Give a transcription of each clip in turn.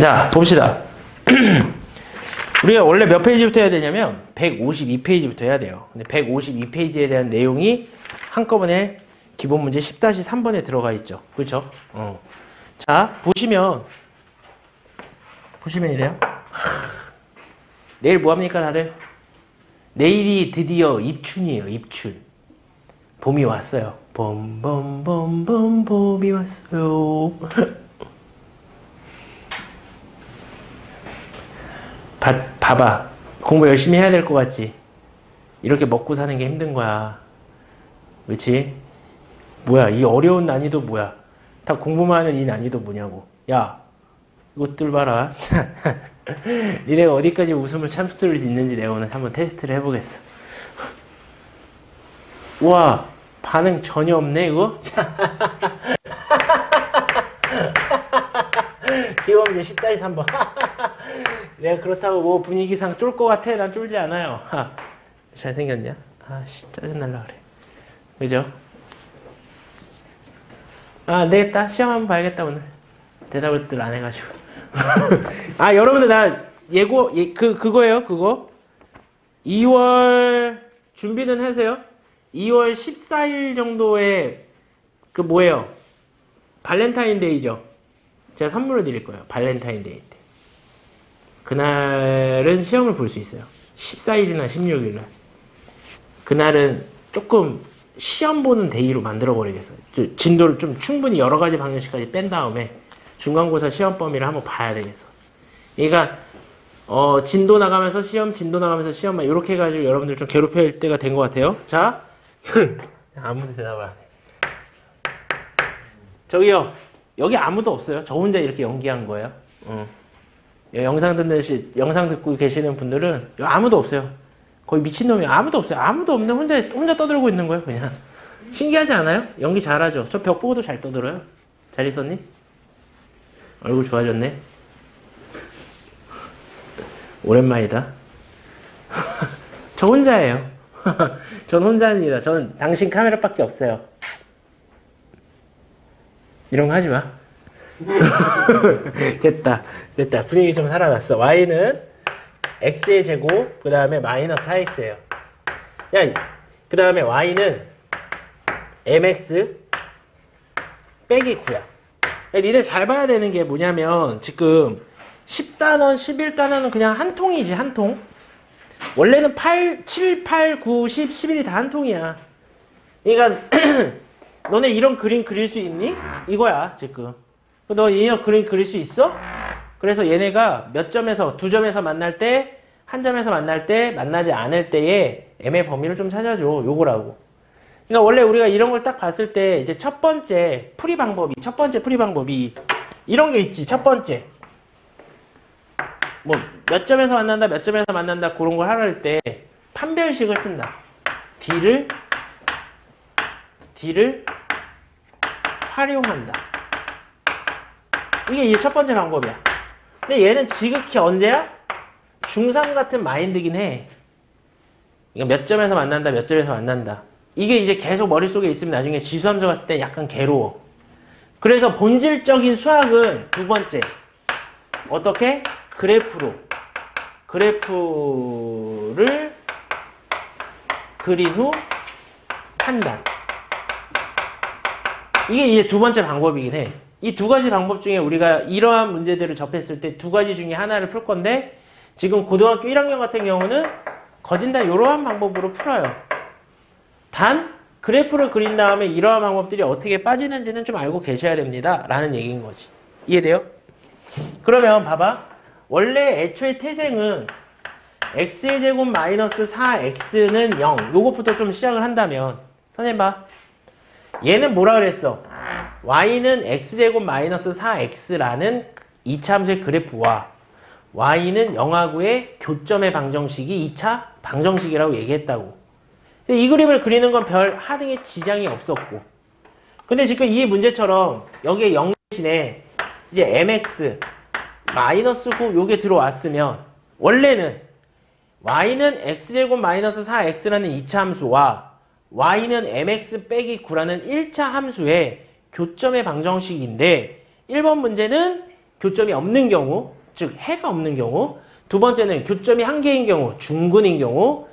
자, 봅시다. 우리가 원래 몇 페이지부터 해야 되냐면 152페이지부터 해야 돼요. 근데 152페이지에 대한 내용이 한꺼번에 기본 문제 10-3번에 들어가 있죠. 그렇죠? 자, 보시면 이래요. 내일 뭐 합니까, 다들? 내일이 드디어 입춘이에요. 입춘. 봄이 왔어요. 봄봄봄봄 봄이 왔어요. 봐봐. 공부 열심히 해야 될 것 같지? 이렇게 먹고 사는 게 힘든 거야. 그렇지? 뭐야, 이 어려운 난이도 뭐야? 다 공부만 하는 이 난이도 뭐냐고. 야, 이것들 봐라. 니네가 어디까지 웃음을 참을 수 있는지 내가 오늘 한번 테스트를 해보겠어. 우와, 반응 전혀 없네, 이거? 기본 문제 10-3번. 내가 그렇다고 뭐 분위기상 쫄 것 같아? 난 쫄지 않아요. 잘생겼냐? 아씨, 짜증날라 그래. 그죠? 안 되겠다. 시험 한번 봐야겠다, 오늘. 대답을 안 해가지고. 아, 여러분들, 나 그거예요, 그거. 2월 준비는 하세요. 2월 14일 정도에 그 뭐예요? 발렌타인데이죠. 제가 선물을 드릴 거예요. 발렌타인데이 때. 그날은 시험을 볼 수 있어요. 14일이나 16일날. 그날은 조금 시험 보는 데이로 만들어버리겠어요. 진도를 좀 충분히 여러 가지 방정식까지 뺀 다음에 중간고사 시험 범위를 한번 봐야 되겠어. 그러니까 진도 나가면서 시험, 진도 나가면서 시험만 이렇게 해가지고 여러분들 좀 괴롭힐 때가 된 것 같아요. 자, 아무도 대답을 안 해. 저기요, 여기 아무도 없어요. 저 혼자 이렇게 연기한 거예요. 영상 듣고 계시는 분들은 여기 아무도 없어요. 거의 미친놈이에요. 아무도 없어요. 아무도 없는데 혼자 떠들고 있는 거예요, 그냥. 신기하지 않아요? 연기 잘하죠? 저 벽 보고도 잘 떠들어요. 잘 있었니? 얼굴 좋아졌네. 오랜만이다. 저 혼자예요. 전 혼자입니다. 저는 당신 카메라밖에 없어요. 이런 거 하지 마. 됐다. 분위기 좀 살아났어. y는 x의 제곱, 그 다음에 마이너스 4x예요. 야, 그 다음에 y는 mx 빼기 9야. 니네 잘 봐야 되는 게 뭐냐면 지금 10단원, 11단원은 그냥 한 통이지, 한 통. 원래는 7, 8, 9, 10, 11이 다 한 통이야. 그러니까 너네 이런 그림 그릴 수 있니? 이거야, 지금. 너 이런 그림 그릴 수 있어? 그래서 얘네가 몇 점에서, 두 점에서 만날 때, 한 점에서 만날 때, 만나지 않을 때의 m의 범위를 좀 찾아줘. 요거라고. 그러니까 원래 우리가 이런 걸 딱 봤을 때, 이제 첫 번째 풀이 방법이 이런 게 있지, 첫 번째. 뭐, 몇 점에서 만난다, 몇 점에서 만난다, 그런 걸 하려 때, 판별식을 쓴다. D를 활용한다. 이게 이제 첫 번째 방법이야. 근데 얘는 지극히 언제야? 중3 같은 마인드긴 해. 그러니까 몇 점에서 만난다, 몇 점에서 만난다. 이게 이제 계속 머릿속에 있으면 나중에 지수함수 갔을 때 약간 괴로워. 그래서 본질적인 수학은 두 번째. 어떻게? 그래프를 그린 후 판단. 이게 이제 두 번째 방법이긴 해. 이 두 가지 방법 중에 우리가 이러한 문제들을 접했을 때 두 가지 중에 하나를 풀 건데 지금 고등학교 1학년 같은 경우는 거진다 이러한 방법으로 풀어요. 단 그래프를 그린 다음에 이러한 방법들이 어떻게 빠지는지는 좀 알고 계셔야 됩니다. 라는 얘기인 거지. 이해돼요? 그러면 봐봐. 원래 애초에 태생은 x의 제곱 마이너스 4x는 0. 요것부터 좀 시작을 한다면 선생님 봐. 얘는 뭐라 그랬어? y는 x제곱 마이너스 4x라는 이차함수의 그래프와 y는 0하고의 교점의 방정식이 2차 방정식이라고 얘기했다고. 근데 이 그림을 그리는 건 별 하등의 지장이 없었고. 근데 지금 이 문제처럼 여기에 0 대신에 이제 mx 마이너스 9 요게 들어왔으면 원래는 y는 x제곱 마이너스 4x라는 2차 함수와 y는 mx 빼기 9라는 1차 함수의 교점의 방정식인데 1번 문제는 교점이 없는 경우, 즉 해가 없는 경우, 두 번째는 교점이 한 개인 경우, 중근인 경우,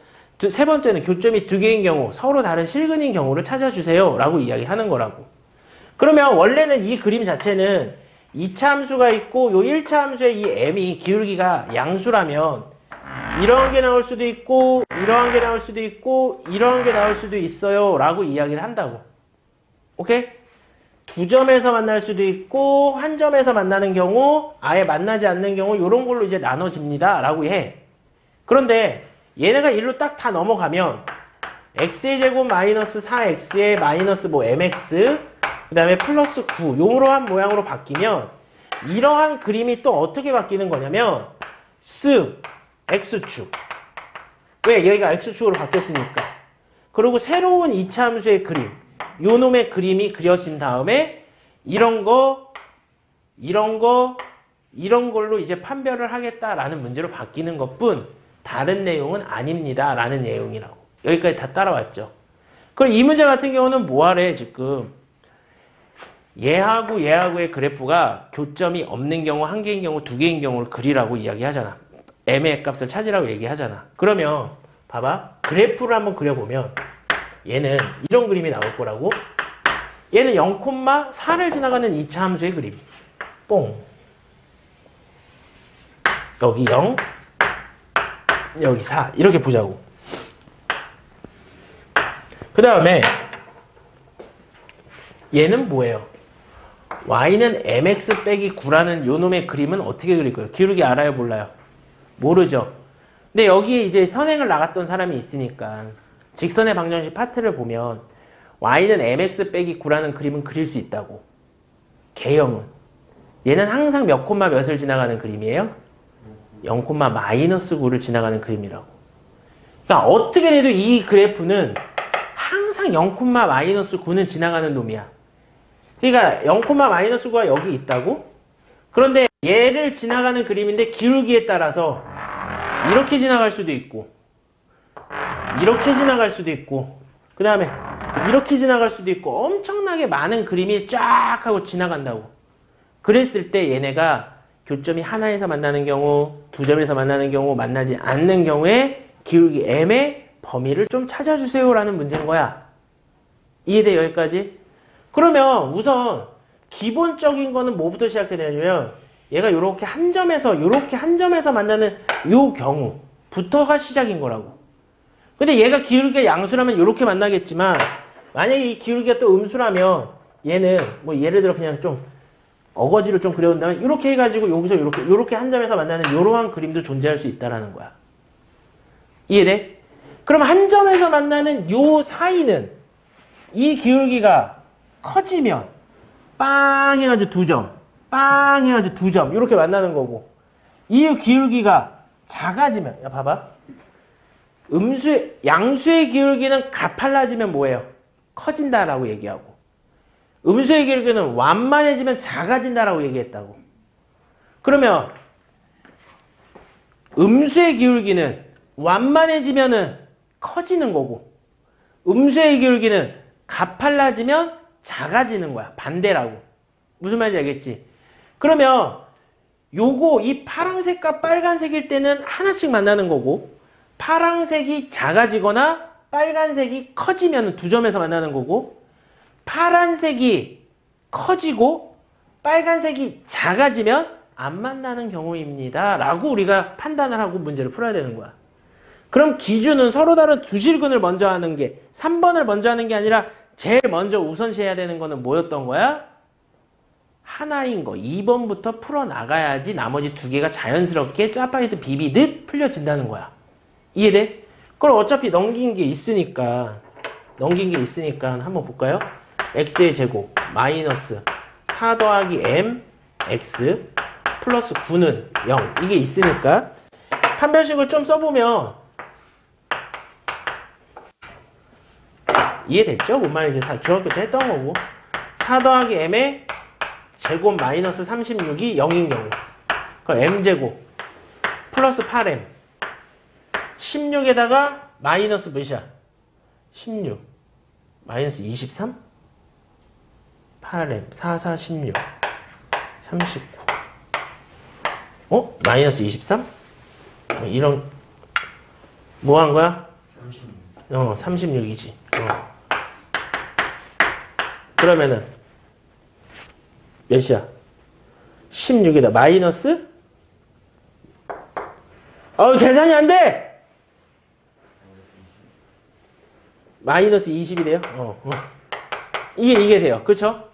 세 번째는 교점이 두 개인 경우, 서로 다른 실근인 경우를 찾아주세요 라고 이야기하는 거라고. 그러면 원래는 이 그림 자체는 2차 함수가 있고 요 1차 함수의 이 m이 기울기가 양수라면 이런 게 나올 수도 있고 이러한 게 나올 수도 있고 이러한 게 나올 수도 있어요 라고 이야기를 한다고. 오케이? 두 점에서 만날 수도 있고 한 점에서 만나는 경우, 아예 만나지 않는 경우 이런 걸로 이제 나눠집니다 라고 해. 그런데 얘네가 일로 딱 다 넘어가면 x의 제곱 마이너스 4x의 마이너스 뭐 mx 그 다음에 플러스 9 이러한 모양으로 바뀌면 이러한 그림이 또 어떻게 바뀌는 거냐면 x축. 왜? 여기가 x축으로 바뀌었으니까. 그리고 새로운 2차 함수의 그림, 요 놈의 그림이 그려진 다음에 이런 거, 이런 거, 이런 걸로 이제 판별을 하겠다라는 문제로 바뀌는 것뿐 다른 내용은 아닙니다 라는 내용이라고. 여기까지 다 따라왔죠. 그럼 이 문제 같은 경우는 뭐하래 지금. 얘하고 얘하고의 그래프가 교점이 없는 경우, 한 개인 경우, 두 개인 경우를 그리라고 이야기하잖아. m의 값을 찾으라고 얘기하잖아. 그러면 봐봐. 그래프를 한번 그려보면 얘는 이런 그림이 나올 거라고. 얘는 0,4를 지나가는 2차 함수의 그림. 뽕. 여기 0, 여기 4. 이렇게 보자고. 그 다음에 얘는 뭐예요? y는 mx 빼기 9라는 요 놈의 그림은 어떻게 그릴 거예요? 기울기 알아요? 몰라요? 모르죠. 근데 여기에 이제 선행을 나갔던 사람이 있으니까 직선의 방정식 파트를 보면 y는 mx 빼기 9라는 그림은 그릴 수 있다고. 개형은. 얘는 항상 몇 콤마 몇을 지나가는 그림이에요? 0, 마이너스 9를 지나가는 그림이라고. 그러니까 어떻게 돼도 이 그래프는 항상 0, 마이너스 9는 지나가는 놈이야. 그러니까 0, 마이너스 9가 여기 있다고? 그런데 얘를 지나가는 그림인데 기울기에 따라서 이렇게 지나갈 수도 있고 이렇게 지나갈 수도 있고 그 다음에 이렇게 지나갈 수도 있고 엄청나게 많은 그림이 쫙 하고 지나간다고. 그랬을 때 얘네가 교점이 하나에서 만나는 경우, 두 점에서 만나는 경우, 만나지 않는 경우에 기울기 m의 범위를 좀 찾아주세요 라는 문제인 거야. 이해돼? 여기까지? 그러면 우선 기본적인 거는 뭐부터 시작해야 되냐면 얘가 요렇게 한 점에서 만나는 요 경우부터가 시작인 거라고. 근데 얘가 기울기가 양수라면 요렇게 만나겠지만 만약에 이 기울기가 또 음수라면 얘는 뭐 예를 들어 그냥 좀 어거지로 좀 그려온다면 이렇게 해가지고 여기서 요렇게 한 점에서 만나는 요러한 그림도 존재할 수 있다라는 거야. 이해돼? 그럼 한 점에서 만나는 요 사이는 이 기울기가 커지면 빵 해가지고 두 점, 빵 해가지고 두 점 이렇게 만나는 거고, 이 기울기가 작아지면, 야 봐봐, 양수의 기울기는 가팔라지면 뭐예요? 커진다라고 얘기하고, 음수의 기울기는 완만해지면 작아진다라고 얘기했다고. 그러면 음수의 기울기는 완만해지면은 커지는 거고, 음수의 기울기는 가팔라지면 작아지는 거야. 반대라고. 무슨 말인지 알겠지? 그러면 요거 이 파란색과 빨간색일 때는 하나씩 만나는 거고, 파란색이 작아지거나 빨간색이 커지면 두 점에서 만나는 거고, 파란색이 커지고 빨간색이 작아지면 안 만나는 경우입니다 라고 우리가 판단을 하고 문제를 풀어야 되는 거야. 그럼 기준은 서로 다른 두 실근을 먼저 하는 게, 3번을 먼저 하는 게 아니라 제일 먼저 우선시해야 되는 거는 뭐였던 거야? 하나인 거. 2번부터 풀어나가야지 나머지 두 개가 자연스럽게 짜파게티 비비듯 풀려진다는 거야. 이해돼? 그럼 어차피 넘긴 게 있으니까 한번 볼까요? x의 제곱 마이너스 4 더하기 m x 플러스 9는 0. 이게 있으니까 판별식을 좀 써보면 이해됐죠? 뭔 말인지 다 중학교 때 했던 거고, 4 더하기 m의 제곱 마이너스 36이 0인 경우, 그럼 m제곱 플러스 8m 16에다가 마이너스 몇이야? 16 마이너스 23? 8m 4, 4, 16 39 마이너스 23? 이런 뭐 한 거야? 36이지. 그러면은 몇이야? 16이다. 마이너스? 계산이 안 돼! 마이너스 20이 돼요? 이게 돼요. 그쵸?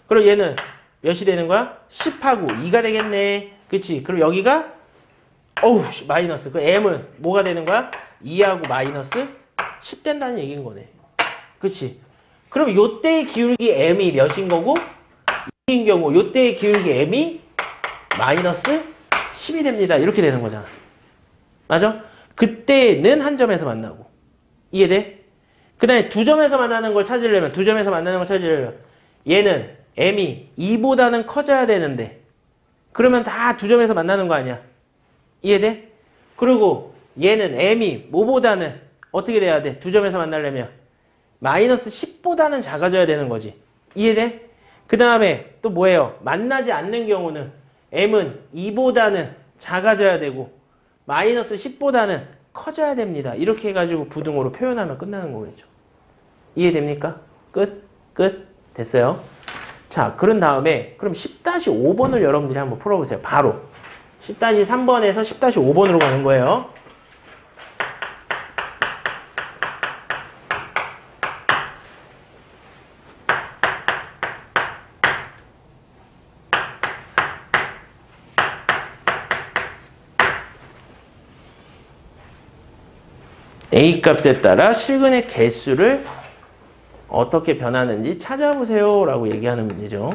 그럼 얘는 몇이 되는 거야? 10하고 2가 되겠네. 그치? 그럼 여기가 마이너스. 그 m은 뭐가 되는 거야? 2하고 마이너스 10 된다는 얘기인 거네. 그치? 그럼 요때의 기울기 m이 몇인 거고, 인 경우 요때의 기울기 m이 마이너스 10이 됩니다. 이렇게 되는 거잖아. 맞아? 그때는 한 점에서 만나고. 이해돼? 그 다음에 두 점에서 만나는 걸 찾으려면 얘는 m이 2보다는 커져야 되는데, 그러면 다 두 점에서 만나는 거 아니야. 이해돼? 그리고 얘는 m이 뭐보다는 어떻게 돼야 돼? 두 점에서 만나려면 마이너스 10보다는 작아져야 되는 거지. 이해돼? 그 다음에 또 뭐예요? 만나지 않는 경우는 m은 2보다는 작아져야 되고 마이너스 10보다는 커져야 됩니다. 이렇게 해가지고 부등호로 표현하면 끝나는 거겠죠. 이해됩니까? 끝? 됐어요. 자, 그런 다음에 그럼 10-5번을 여러분들이 한번 풀어보세요. 바로 10-3번에서 10-5번으로 가는 거예요. A값에 따라 실근의 개수를 어떻게 변하는지 찾아보세요 라고 얘기하는 문제죠.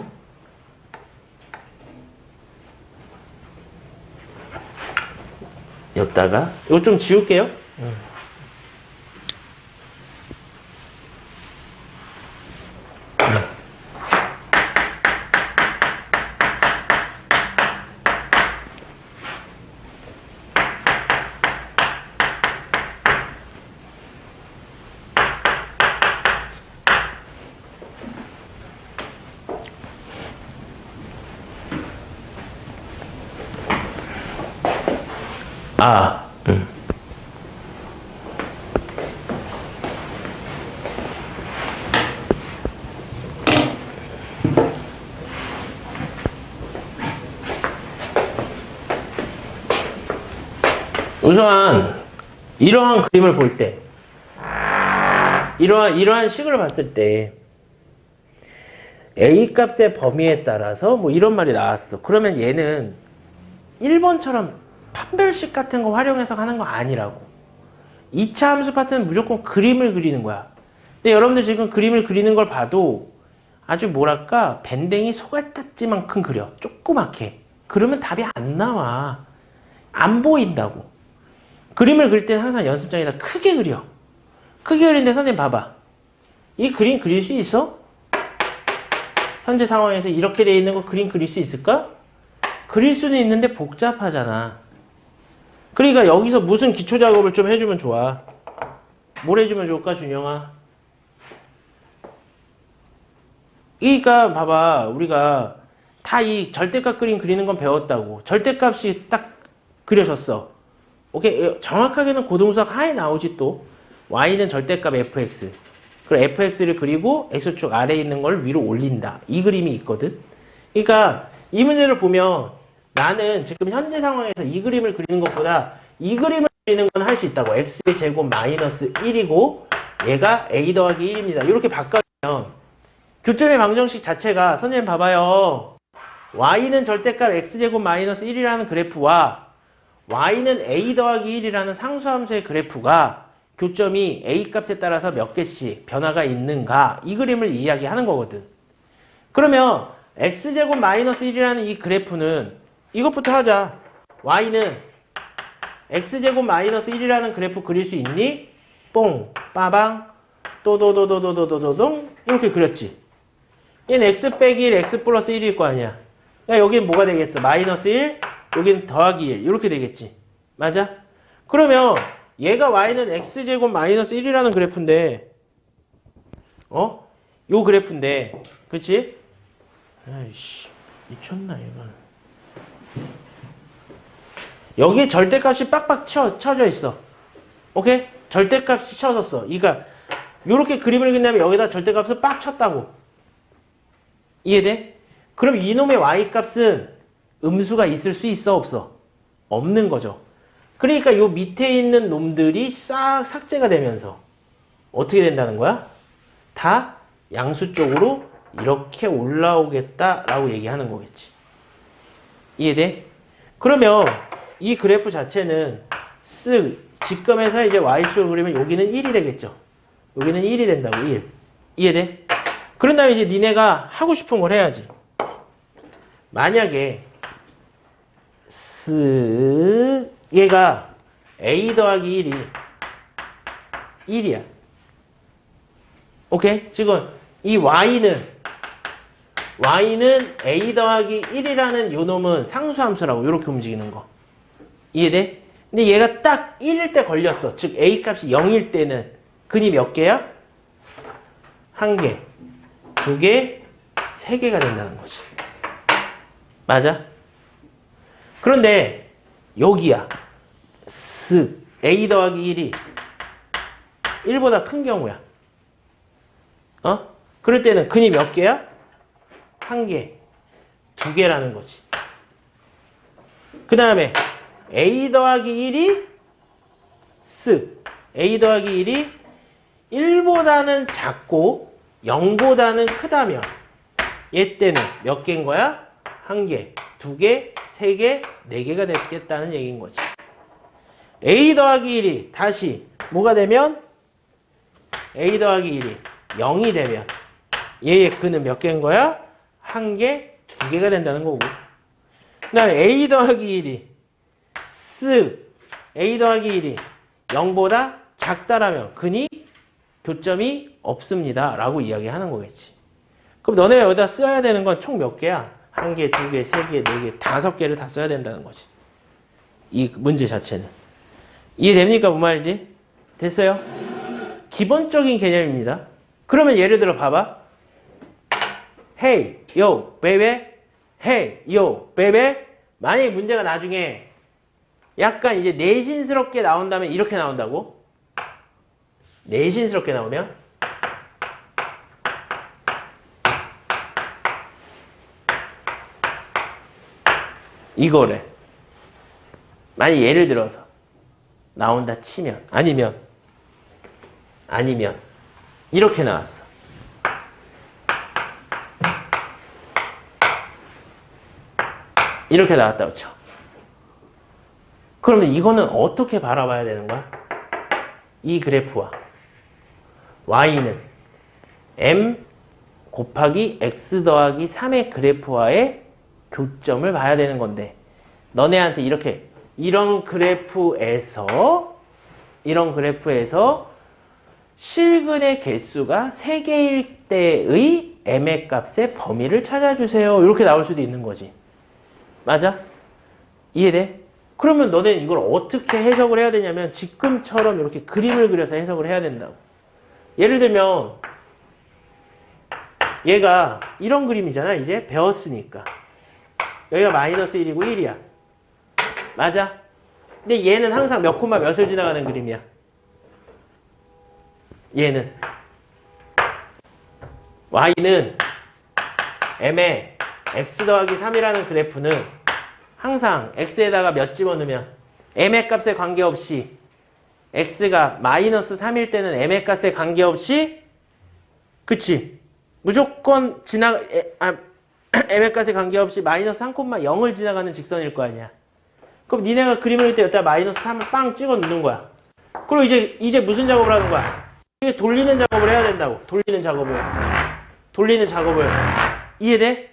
여기다가 이거 좀 지울게요. 우선 이러한 그림을 볼 때 이러한 식을 봤을 때 A값의 범위에 따라서 뭐 이런 말이 나왔어. 그러면 얘는 1번처럼 판별식 같은 거 활용해서 하는 거 아니라고. 2차 함수 파트는 무조건 그림을 그리는 거야. 근데 여러분들 지금 그림을 그리는 걸 봐도 아주 뭐랄까 밴댕이 소갈딱지만큼 그려. 조그맣게. 그러면 답이 안 나와. 안 보인다고. 그림을 그릴 때는 항상 연습장에다 크게 그려. 크게 그리는데 선생님 봐봐. 이 그림 그릴 수 있어? 현재 상황에서 이렇게 돼 있는 거 그림 그릴 수 있을까? 그릴 수는 있는데 복잡하잖아. 그러니까 여기서 무슨 기초 작업을 좀 해주면 좋아. 뭘 해주면 좋을까, 준영아? 그러니까 봐봐. 우리가 다 이 절대값 그림 그리는 건 배웠다고. 절대값이 딱 그려졌어. 오케이. 정확하게는 고등수학 하에 나오지 또. y는 절대값 fx. 그리고 fx를 그리고 x축 아래에 있는 걸 위로 올린다. 이 그림이 있거든. 그러니까 이 문제를 보면 나는 지금 현재 상황에서 이 그림을 그리는 것보다 이 그림을 그리는 건 할 수 있다고. x의 제곱 마이너스 1이고 얘가 a 더하기 1입니다. 이렇게 바꿔주면 교점의 방정식 자체가 선생님 봐봐요. y는 절대값 x제곱 마이너스 1이라는 그래프와 y는 a 더하기 1이라는 상수함수의 그래프가 교점이 a값에 따라서 몇 개씩 변화가 있는가 이 그림을 이야기하는 거거든. 그러면 x제곱 마이너스 1이라는 이 그래프는 이것부터 하자. y는 x제곱 마이너스 1이라는 그래프 그릴 수 있니? 뽕, 빠방, 또도도도도도도동 이렇게 그렸지. 얘는 x 빼기 1, x 플러스 1일 거 아니야. 야, 여긴 뭐가 되겠어? 마이너스 1, 여긴 더하기 1 이렇게 되겠지. 맞아? 그러면 얘가 y는 x제곱 마이너스 1이라는 그래프인데 요 그래프인데 그치? 아이씨 미쳤나 얘가. 여기에 절대값이 빡빡 쳐져 있어. 오케이? 절대값이 쳐졌어. 그러니까 요렇게 그림을 그린다면 여기다 절대값을 빡 쳤다고. 이해돼? 그럼 이놈의 y값은 음수가 있을 수 있어 없어? 없는 거죠. 그러니까 요 밑에 있는 놈들이 싹 삭제가 되면서 어떻게 된다는 거야? 다 양수 쪽으로 이렇게 올라오겠다라고 얘기하는 거겠지. 이해돼? 그러면 이 그래프 자체는 쓱 직검에서 이제 y축을 그리면 여기는 1이 되겠죠. 여기는 1이 된다고. 1. 이해돼? 그런 다음에 이제 니네가 하고 싶은 걸 해야지. 만약에 얘가 a 더하기 1이 1이야. 오케이? 지금 이 y는 a 더하기 1이라는 요 놈은 상수함수라고 이렇게 움직이는 거. 이해돼? 근데 얘가 딱 1일 때 걸렸어. 즉 a 값이 0일 때는 근이 몇 개야? 1개, 2개, 3개가 된다는 거지. 맞아? 그런데 여기야. a 더하기 1이 1보다 큰 경우야. 그럴 때는 근이 몇 개야? 1개, 2개라는 거지. 그 다음에 a 더하기 1이 a 더하기 1이 1보다는 작고 0보다는 크다면 얘 때는 몇 개인 거야? 1개, 2개, 3개, 4개가 됐겠다는 얘기인 거지. a 더하기 1이 다시 뭐가 되면 a 더하기 1이 0이 되면 얘의 근은 몇 개인 거야? 1개, 2개가 된다는 거고. 그 다음에 a 더하기 1이 a 더하기 1이 0보다 작다라면 근이 교점이 없습니다 라고 이야기하는 거겠지. 그럼 너네가 여기다 써야 되는 건 총 몇 개야? 1개, 2개, 3개, 4개, 5개를 다 써야 된다는 거지. 이 문제 자체는. 이해됩니까? 뭔 말인지? 됐어요? 기본적인 개념입니다. 그러면 예를 들어 봐봐. Hey, yo, baby. Hey, yo, baby. 만약에 문제가 나중에 약간 이제 내신스럽게 나온다면 이렇게 나온다고? 내신스럽게 나오면? 이거래. 만약 예를 들어서 나온다 치면 아니면 이렇게 나왔어. 이렇게 나왔다고 쳐. 그러면 이거는 어떻게 바라봐야 되는 거야? 이 그래프와 y는 m 곱하기 x 더하기 3의 그래프와의 교점을 봐야 되는 건데 너네한테 이런 그래프에서 실근의 개수가 3개일 때의 m의 값의 범위를 찾아주세요. 이렇게 나올 수도 있는 거지. 맞아? 이해돼? 그러면 너네는 이걸 어떻게 해석을 해야 되냐면 지금처럼 이렇게 그림을 그려서 해석을 해야 된다고. 예를 들면 얘가 이런 그림이잖아. 이제 배웠으니까. 여기가 마이너스 1이고 1이야. 맞아? 근데 얘는 항상 몇 콤마 몇을 지나가는 그림이야. 얘는 y는 m에 x 더하기 3이라는 그래프는 항상 x에다가 몇 집어넣으면 m의 값에 관계없이 x가 마이너스 3일 때는 m의 값에 관계없이 그치? 무조건 m의 값에 관계없이 마이너스 3,0을 지나가는 직선일 거 아니야. 그럼 니네가 그림을 그릴 때 여기다 마이너스 3을 빵 찍어 넣는 거야. 그리고 이제 무슨 작업을 하는 거야? 이게 돌리는 작업을 해야 된다고. 돌리는 작업을. 이해돼?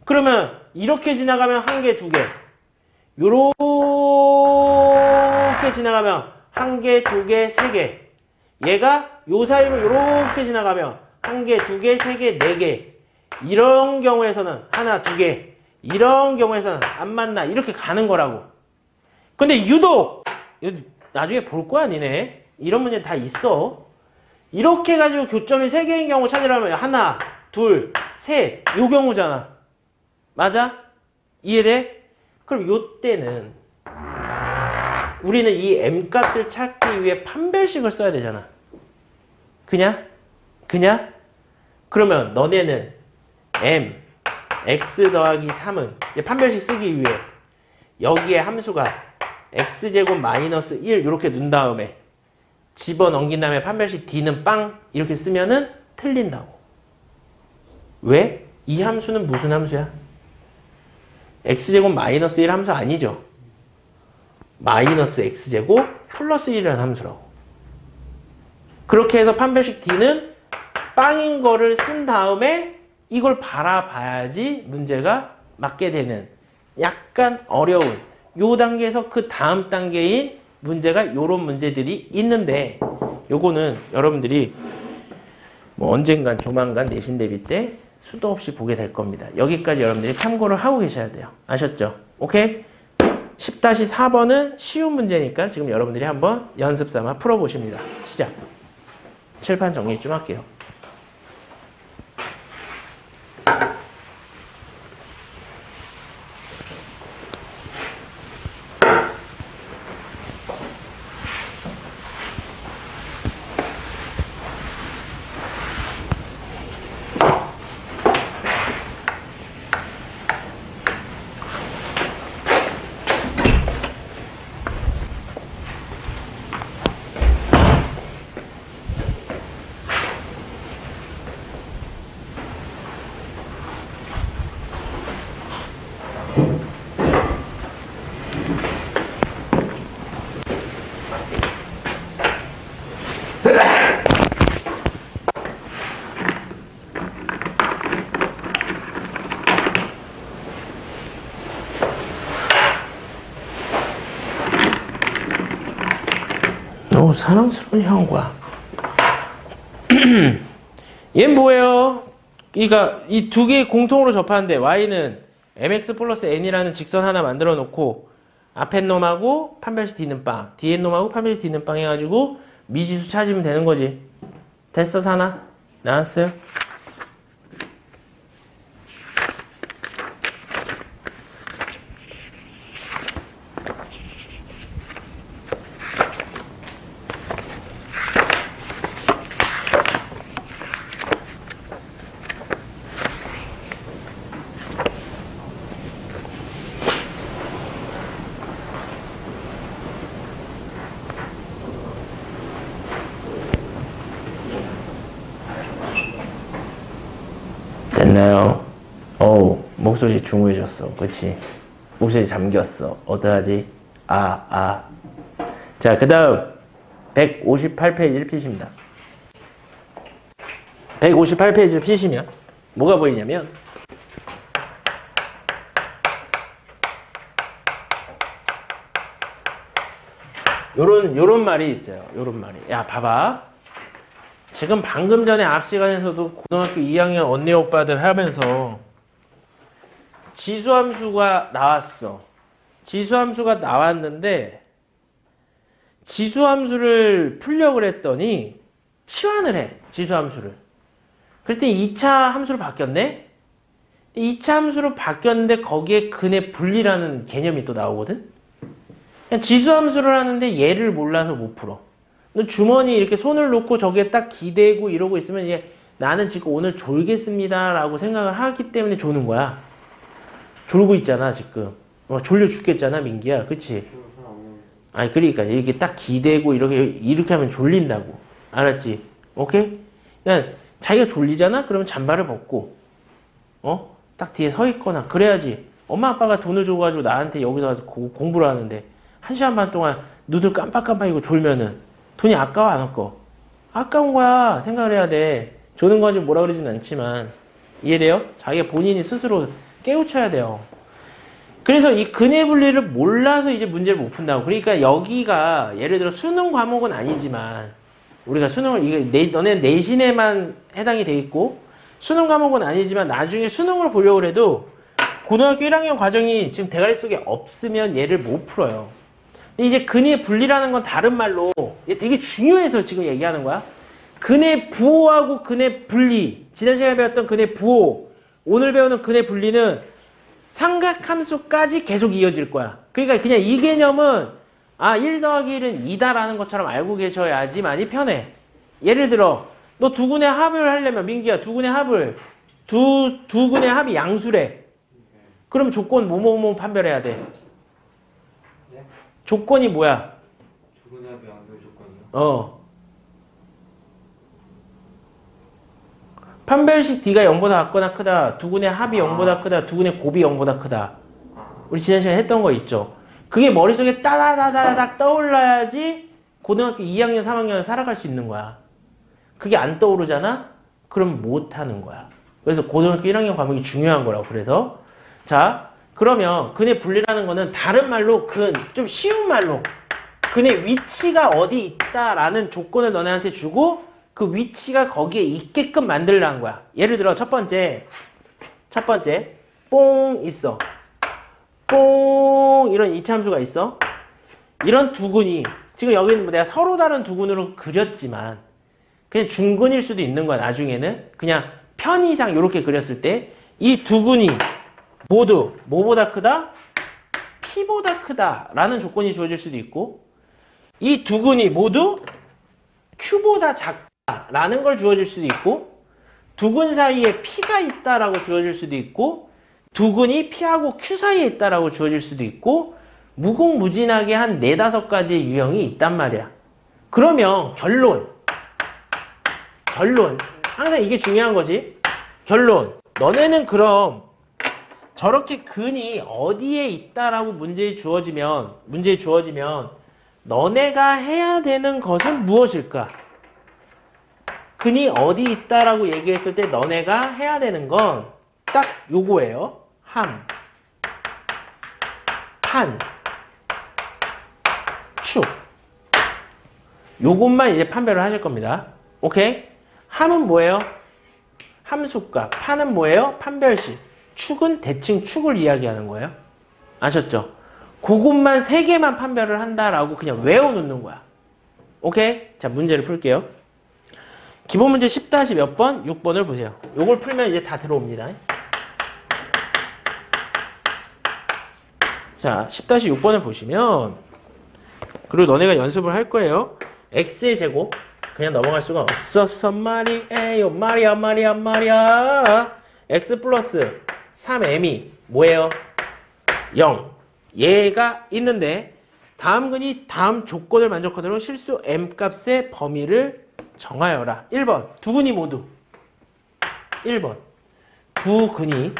그러면 이렇게 지나가면 1개, 2개. 요렇게 지나가면 1개, 2개, 3개. 얘가 요 사이로 요렇게 지나가면 1개, 2개, 3개, 4개. 이런 경우에서는 하나, 2개. 이런 경우에서는 안 만나. 이렇게 가는 거라고. 근데 유독 나중에 볼 거야 니네. 이런 문제 다 있어. 이렇게 가지고 교점이 3개인 경우 찾으려면 하나, 둘, 셋. 요 경우잖아. 맞아? 이해돼? 그럼 요때는 우리는 이 m값을 찾기 위해 판별식을 써야 되잖아. 그냥? 그러면 너네는 m x 더하기 3은 판별식 쓰기 위해 여기에 함수가 x제곱 마이너스 1 이렇게 넣은 다음에 집어넘긴 다음에 판별식 d는 빵 이렇게 쓰면은 틀린다고. 왜? 이 함수는 무슨 함수야? x제곱 마이너스 1 함수 아니죠? 마이너스 x제곱 플러스 1이라는 함수라고. 그렇게 해서 판별식 d는 빵인 거를 쓴 다음에 이걸 바라봐야지 문제가 맞게 되는 약간 어려운 요 단계에서 그 다음 단계인 문제가 요런 문제들이 있는데 요거는 여러분들이 뭐 언젠간 조만간 내신 대비 때 수도 없이 보게 될 겁니다. 여기까지 여러분들이 참고를 하고 계셔야 돼요. 아셨죠? 오케이? 10-4번은 쉬운 문제니까 지금 여러분들이 한번 연습 삼아 풀어보십니다. 시작. 칠판 정리 좀 할게요. 사랑스러운 형과 얘는 뭐예요? 그러니까 이 두 개 공통으로 접하는데 y는 mx 플러스 n이라는 직선 하나 만들어 놓고 앞에 놈하고 판별식 d는 빵, 뒤에 놈하고 판별식 d는 빵 해가지고 미지수 찾으면 되는 거지. 됐어 사나? 나왔어요? 됐나요? 어우, 목소리 중후해졌어. 그치? 목소리 잠겼어. 어떡하지? 자, 그 다음 158페이지를 피십니다. 158페이지를 피시면 뭐가 보이냐면 요런 말이 있어요. 요런 말이. 야, 봐봐. 지금 방금 전에 앞 시간에서도 고등학교 2학년 언니 오빠들 하면서 지수함수가 나왔어. 지수함수가 나왔는데 지수함수를 풀려고 그랬더니 치환을 해. 지수함수를. 그랬더니 2차 함수로 바뀌었네? 2차 함수로 바뀌었는데 거기에 근의 분리라는 개념이 또 나오거든? 그냥 지수함수를 하는데 얘를 몰라서 못 풀어. 너 주머니 이렇게 손을 놓고 저기에 딱 기대고 이러고 있으면 이제 나는 지금 오늘 졸겠습니다 라고 생각을 하기 때문에 조는 거야. 졸고 있잖아 지금. 졸려 죽겠잖아 민기야. 그치? 아니 그러니까 이렇게 딱 기대고 이렇게 하면 졸린다고. 알았지? 오케이? 그냥 자기가 졸리잖아? 그러면 잠바를 벗고 딱 뒤에 서 있거나 그래야지. 엄마 아빠가 돈을 줘가지고 나한테 여기서 와서 공부를 하는데 1시간 반 동안 눈을 깜빡깜빡이고 졸면은 돈이 아까워 안 아까워? 아까운 거야. 생각을 해야 돼. 조는 건지 뭐라 그러진 않지만 이해돼요? 자기가 본인이 스스로 깨우쳐야 돼요. 그래서 이 근의 분리를 몰라서 이제 문제를 못 푼다고. 그러니까 여기가 예를 들어 수능 과목은 아니지만 우리가 수능을 너네 내신에만 해당이 돼 있고 수능 과목은 아니지만 나중에 수능을 보려고 해도 고등학교 1학년 과정이 지금 대가리 속에 없으면 얘를 못 풀어요. 근데 이제 근의 분리라는 건 다른 말로 이게 되게 중요해서 지금 얘기하는 거야. 근의 부호하고 근의 분리, 지난 시간에 배웠던 근의 부호, 오늘 배우는 근의 분리는 삼각함수까지 계속 이어질 거야. 그러니까 그냥 이 개념은 아, 1 더하기 1은 2다라는 것처럼 알고 계셔야지만이 편해. 예를 들어 너 두근의 합을 하려면 민기야 두근의 합을 두근의 합이 양수래. 그럼 조건 뭐뭐뭐 판별해야 돼. 네? 조건이 뭐야? 두근의 합의 양수 조건이요? 판별식 D가 0보다 같거나 크다. 두근의 합이 0보다 크다. 두근의 곱이 0보다 크다. 우리 지난 시간에 했던 거 있죠. 그게 머릿속에 따다다다닥 떠올라야지 고등학교 2학년, 3학년을 살아갈 수 있는 거야. 그게 안 떠오르잖아? 그럼 못하는 거야. 그래서 고등학교 1학년 과목이 중요한 거라고. 그래서 자, 그러면 근의 분리라는 거는 다른 말로 좀 쉬운 말로 근의 위치가 어디 있다라는 조건을 너네한테 주고 그 위치가 거기에 있게끔 만들라는 거야. 예를 들어 첫 번째 뽕 있어. 뽕 이런 이차함수가 있어. 이런 두근이 지금 여기는 뭐 내가 서로 다른 두근으로 그렸지만 그냥 중근일 수도 있는 거야. 나중에는 그냥 편의상 이렇게 그렸을 때 이 두근이 모두 뭐보다 크다? P보다 크다라는 조건이 주어질 수도 있고 이 두근이 모두 Q보다 작다라는 걸 주어질 수도 있고 두근 사이에 P가 있다라고 주어질 수도 있고 두근이 P하고 Q 사이에 있다라고 주어질 수도 있고 무궁무진하게 한 4-5가지의 유형이 있단 말이야. 그러면 결론 항상 이게 중요한 거지. 결론 너네는 그럼 저렇게 근이 어디에 있다라고 문제에 주어지면 너네가 해야 되는 것은 무엇일까? 근이 어디 있다라고 얘기했을 때 너네가 해야 되는 건 딱 요거예요. 함, 판, 축. 요것만 이제 판별을 하실 겁니다. 오케이? 함은 뭐예요? 함수값. 판은 뭐예요? 판별식. 축은 대칭 축을 이야기하는 거예요. 아셨죠? 그것만 3개만 판별을 한다라고 그냥 외워놓는 거야. 오케이? 자, 문제를 풀게요. 기본 문제 10- 몇 번? 6번을 보세요. 요걸 풀면 이제 다 들어옵니다. 자, 10-6번을 보시면 그리고 너네가 연습을 할 거예요. x의 제곱 그냥 넘어갈 수가 없었어 말이에요. 말이야. x 플러스 3m이 뭐예요? 0. 얘가 있는데 다음 근이 다음 조건을 만족하도록 실수 m 값의 범위를 정하여라. 1번 두 근이 모두 1번 두 근이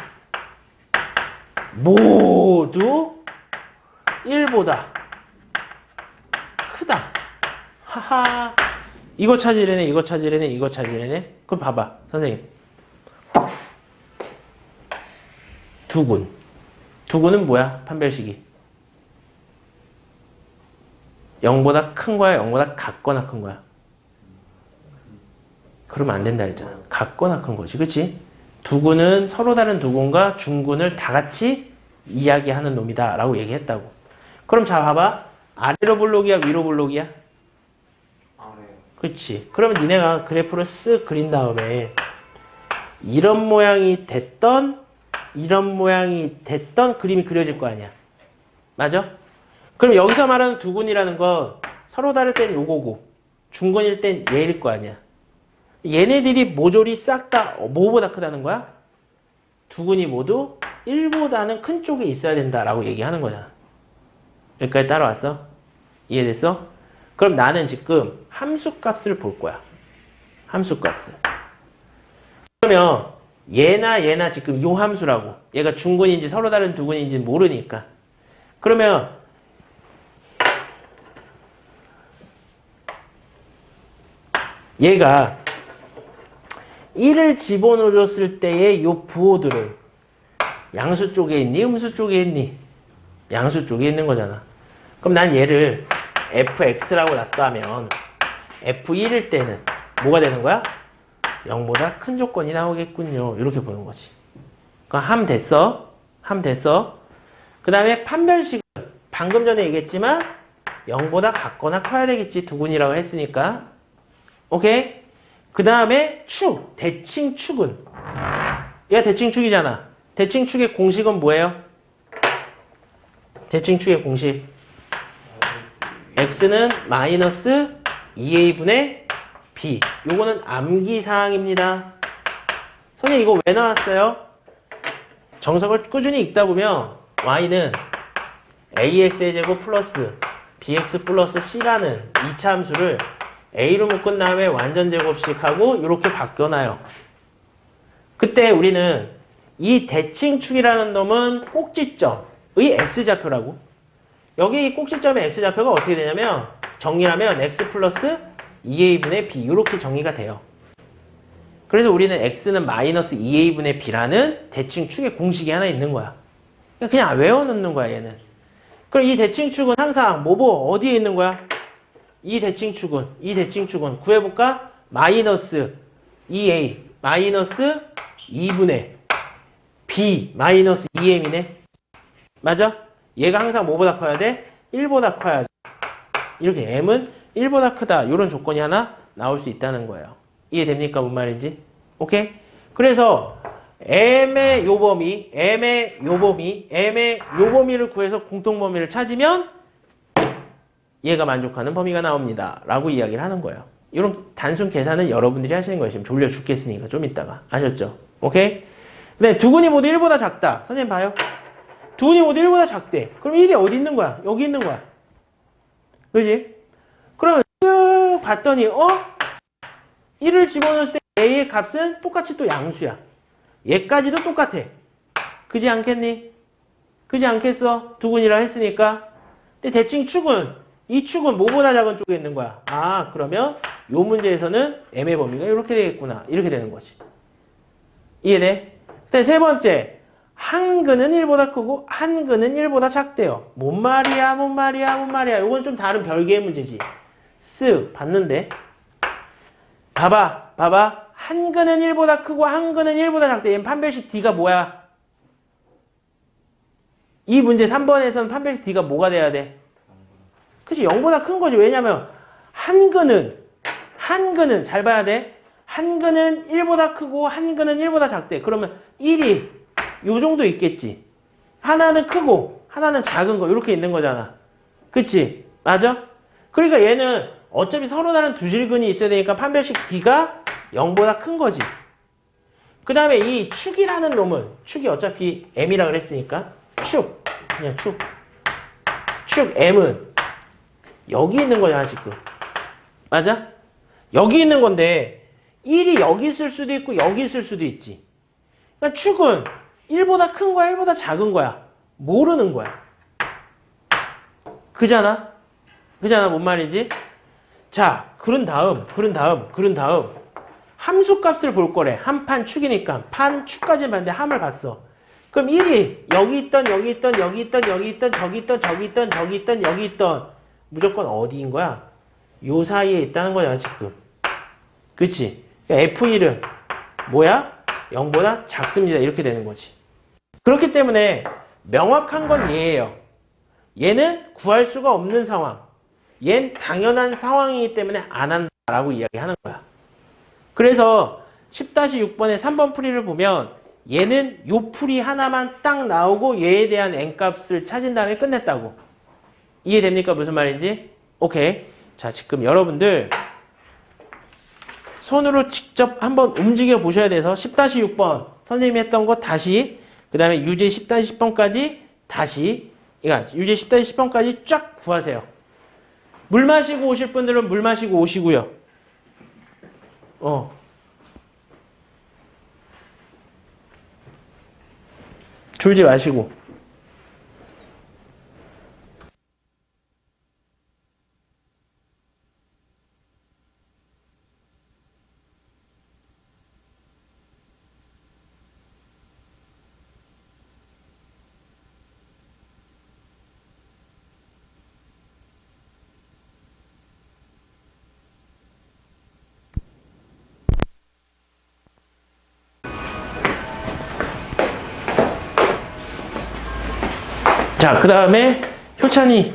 모두 1보다 크다. 하하. 이거 찾으려네. 그럼 봐봐. 선생님. 두근. 두근은 뭐야? 판별식이. 0보다 큰 거야? 0보다 같거나 큰 거야? 그러면 안 된다 했잖아. 같거나 큰 거지. 그치? 두근은 서로 다른 두근과 중근을 다 같이 이야기하는 놈이다 라고 얘기했다고. 그럼 자 봐봐. 아래로 볼록이야? 위로 볼록이야? 아래요. 그치. 그러면 니네가 그래프를 쓱 그린 다음에 이런 모양이 됐던 그림이 그려질 거 아니야. 맞아? 그럼 여기서 말하는 두근이라는 건 서로 다를 땐 요거고 중근일 땐 얘일 거 아니야. 얘네들이 모조리 싹 다 뭐보다 크다는 거야? 두근이 모두 1보다는 큰 쪽에 있어야 된다라고 얘기하는 거잖아. 여기까지 따라왔어? 이해됐어? 그럼 나는 지금 함수값을 볼 거야. 함수값을. 그러면 얘나 지금 요 함수라고. 얘가 중근인지 서로 다른 두근인지 모르니까. 그러면 얘가 1을 집어넣어줬을 때의 요 부호들은 양수 쪽에 있니? 음수 쪽에 있니? 양수 쪽에 있는 거잖아. 그럼 난 얘를 fx라고 놨다면 f1일 때는 뭐가 되는 거야? 0보다 큰 조건이 나오겠군요. 이렇게 보는 거지. 그럼 함 됐어. 그 다음에 판별식은 방금 전에 얘기했지만 0보다 같거나 커야 되겠지. 두근이라고 했으니까. 오케이? 그 다음에 축, 대칭축은 얘가 대칭축이잖아. 대칭축의 공식은 뭐예요? 대칭축의 공식 x는 마이너스 2a분의 b. 요거는 암기사항입니다. 선생님 이거 왜 나왔어요? 정석을 꾸준히 읽다 보면 y는 ax의 제곱 플러스 bx 플러스 c라는 이차 함수를 a로 묶은 다음에 완전 제곱식 하고 이렇게 바뀌어놔요. 그때 우리는 이 대칭축이라는 놈은 꼭지점의 x좌표라고. 여기 이 꼭지점의 x좌표가 어떻게 되냐면 정리하면 x 플러스 2a분의 b 이렇게 정리가 돼요. 그래서 우리는 x는 마이너스 2a분의 b라는 대칭축의 공식이 하나 있는 거야. 그냥 외워놓는 거야 얘는. 그럼 이 대칭축은 항상 뭐 어디에 있는 거야? 이 대칭축은 구해볼까? 마이너스 2a 마이너스 2분의 b 마이너스 2m이네. 맞아? 얘가 항상 뭐보다 커야 돼? 1보다 커야 돼. 이렇게 m은 1보다 크다. 이런 조건이 하나 나올 수 있다는 거예요. 이해됩니까? 뭔 말인지? 오케이? 그래서 m의 요 범위를 구해서 공통범위를 찾으면 얘가 만족하는 범위가 나옵니다. 라고 이야기를 하는 거예요. 이런 단순 계산은 여러분들이 하시는 거예요. 지금 졸려 죽겠으니까 좀 이따가. 아셨죠? 오케이? 근데 두 근이 모두 1보다 작다. 선생님 봐요. 두 근이 모두 1보다 작대. 그럼 1이 어디 있는 거야? 여기 있는 거야. 그지? 그러면 쓱 봤더니 1을 집어넣었을 때 a의 값은 똑같이 또 양수야. 얘까지도 똑같아. 그지 않겠니? 그지 않겠어? 두 근이라 했으니까. 근데 대칭축은 이 축은 뭐보다 작은 쪽에 있는 거야. 아, 그러면 요 문제에서는 m의 범위가 이렇게 되겠구나. 이렇게 되는 거지. 이해돼? 근데 세 번째, 한 근은 1보다 크고 한 근은 1보다 작대요. 뭔 말이야. 요건 좀 다른 별개의 문제지. 쓱 봤는데 봐봐. 한 근은 1보다 크고 한 근은 1보다 작대. 얘는 판별식 D가 뭐야? 이 문제 3번에서는 판별식 D가 뭐가 돼야 돼? 그치, 0보다 큰 거지. 왜냐면 한 근은 잘 봐야 돼. 한 근은 1보다 크고 한 근은 1보다 작대. 그러면 1이 요 정도 있겠지. 하나는 크고 하나는 작은 거 이렇게 있는 거잖아. 그치? 맞아? 그러니까 얘는 어차피 서로 다른 두 질근이 있어야 되니까 판별식 D가 0보다 큰 거지. 그 다음에 이 축이라는 놈은 축이 어차피 M이라 그랬으니까 그냥 축 M은 여기 있는 거잖아 지금. 맞아? 여기 있는 건데 1이 여기 있을 수도 있고 여기 있을 수도 있지. 그러니까 축은 1보다 큰 거야 1보다 작은 거야 모르는 거야. 그잖아 뭔 말인지? 자, 그런 다음 함수값을 볼 거래. 한 판 축이니까 판 축까지 봤는데 함을 봤어. 그럼 1이 여기 있던 무조건 어디인 거야? 요 사이에 있다는 거야 지금. 그치? 그러니까 F1은 뭐야? 0보다 작습니다. 이렇게 되는 거지. 그렇기 때문에 명확한 건 얘예요. 얘는 구할 수가 없는 상황. 얘는 당연한 상황이기 때문에 안 한다라고 이야기하는 거야. 그래서 10-6번의 3번 풀이를 보면 얘는 요 풀이 하나만 딱 나오고 얘에 대한 n값을 찾은 다음에 끝냈다고. 이해됩니까? 무슨 말인지? 오케이. 자, 지금 여러분들 손으로 직접 한번 움직여 보셔야 돼서 10-6번 선생님이 했던 거 다시, 그 다음에 유제 10-10번까지 다시, 그러니까 유제 10-10번까지 쫙 구하세요. 물 마시고 오실 분들은 물 마시고 오시고요. 졸지 마시고. 자, 그 다음에 효찬이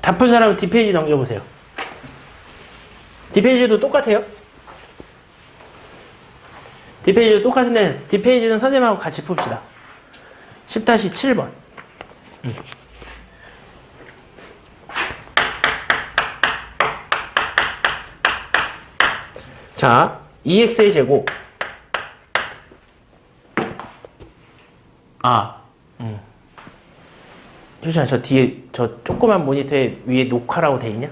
다 푼 사람은 뒷페이지 넘겨보세요. 뒷페이지도 똑같아요. 뒷페이지도 똑같은데 뒷페이지는 선생님하고 같이 풉시다. 10-7번. 자, 2x의 제곱. 효진아, 저 뒤에, 저 조그만 모니터에 위에 녹화라고 돼 있냐?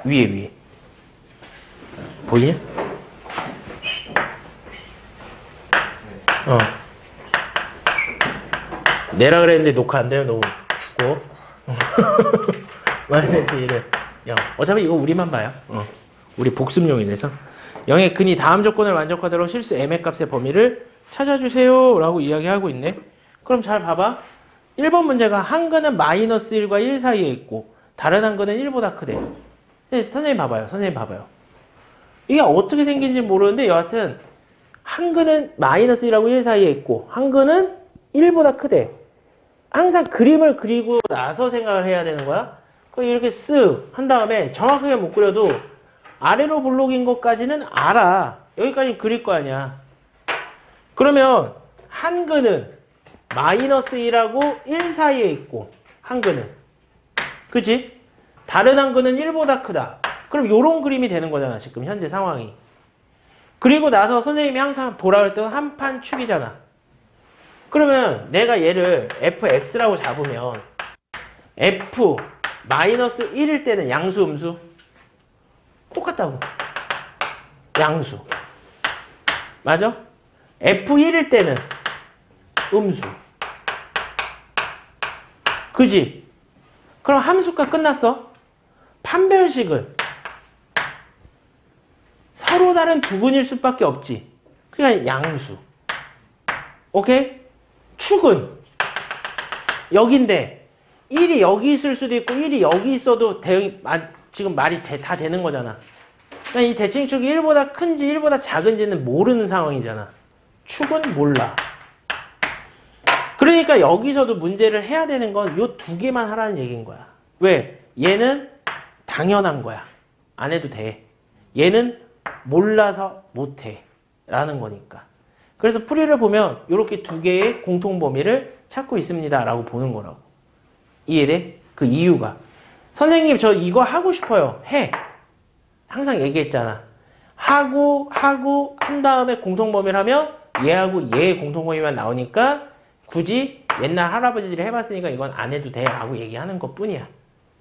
위에. 보이냐? 내라 그랬는데 녹화 안 돼요? 너무 죽어. 마이너스 1은 0. 어차피 이거 우리만 봐요. 우리 복습용이라서. 0의 근이 다음 조건을 만족하도록 실수 m의 값의 범위를 찾아주세요. 라고 이야기하고 있네. 그럼 잘 봐봐. 1번 문제가 한 근은 마이너스 1과 1 사이에 있고 다른 한 근은 1보다 크대. 근데 선생님 봐봐요. 이게 어떻게 생긴지 모르는데 여하튼 한 근은 마이너스 1하고 1 사이에 있고 한 근은 1보다 크대. 항상 그림을 그리고 나서 생각을 해야 되는 거야. 그럼 이렇게 쓱 한 다음에 정확하게 못 그려도 아래로 블록인 것까지는 알아. 여기까지 그릴 거 아니야. 그러면 한 근은 마이너스 1하고 1 사이에 있고 한 근은 그치? 다른 한 근은 1보다 크다. 그럼 요런 그림이 되는 거잖아. 지금 현재 상황이. 그리고 나서 선생님이 항상 보라 할 때는 한 판 축이잖아. 그러면 내가 얘를 fx라고 잡으면 f 마이너스 1일 때는 양수 음수? 똑같다고. 양수. 맞아? f1일 때는 음수. 그지? 그럼 함수가 끝났어. 판별식은 서로 다른 두 근일 수밖에 없지. 그러니까 양수. 오케이? 축은 여긴데 1이 여기 있을 수도 있고 1이 여기 있어도 지금 말이 다 되는 거잖아. 그러니까 이 대칭축이 1보다 큰지 1보다 작은지는 모르는 상황이잖아. 축은 몰라. 그러니까 여기서도 문제를 해야 되는 건 요 두 개만 하라는 얘기인 거야. 왜? 얘는 당연한 거야. 안 해도 돼. 얘는 몰라서 못해. 라는 거니까. 그래서 풀이를 보면 이렇게 두 개의 공통 범위를 찾고 있습니다. 라고 보는 거라고. 이해돼? 그 이유가. 선생님 저 이거 하고 싶어요. 해. 항상 얘기했잖아. 하고 한 다음에 공통 범위를 하면 얘하고 얘의 공통 범위만 나오니까 굳이 옛날 할아버지들이 해봤으니까 이건 안 해도 돼 라고 얘기하는 것 뿐이야.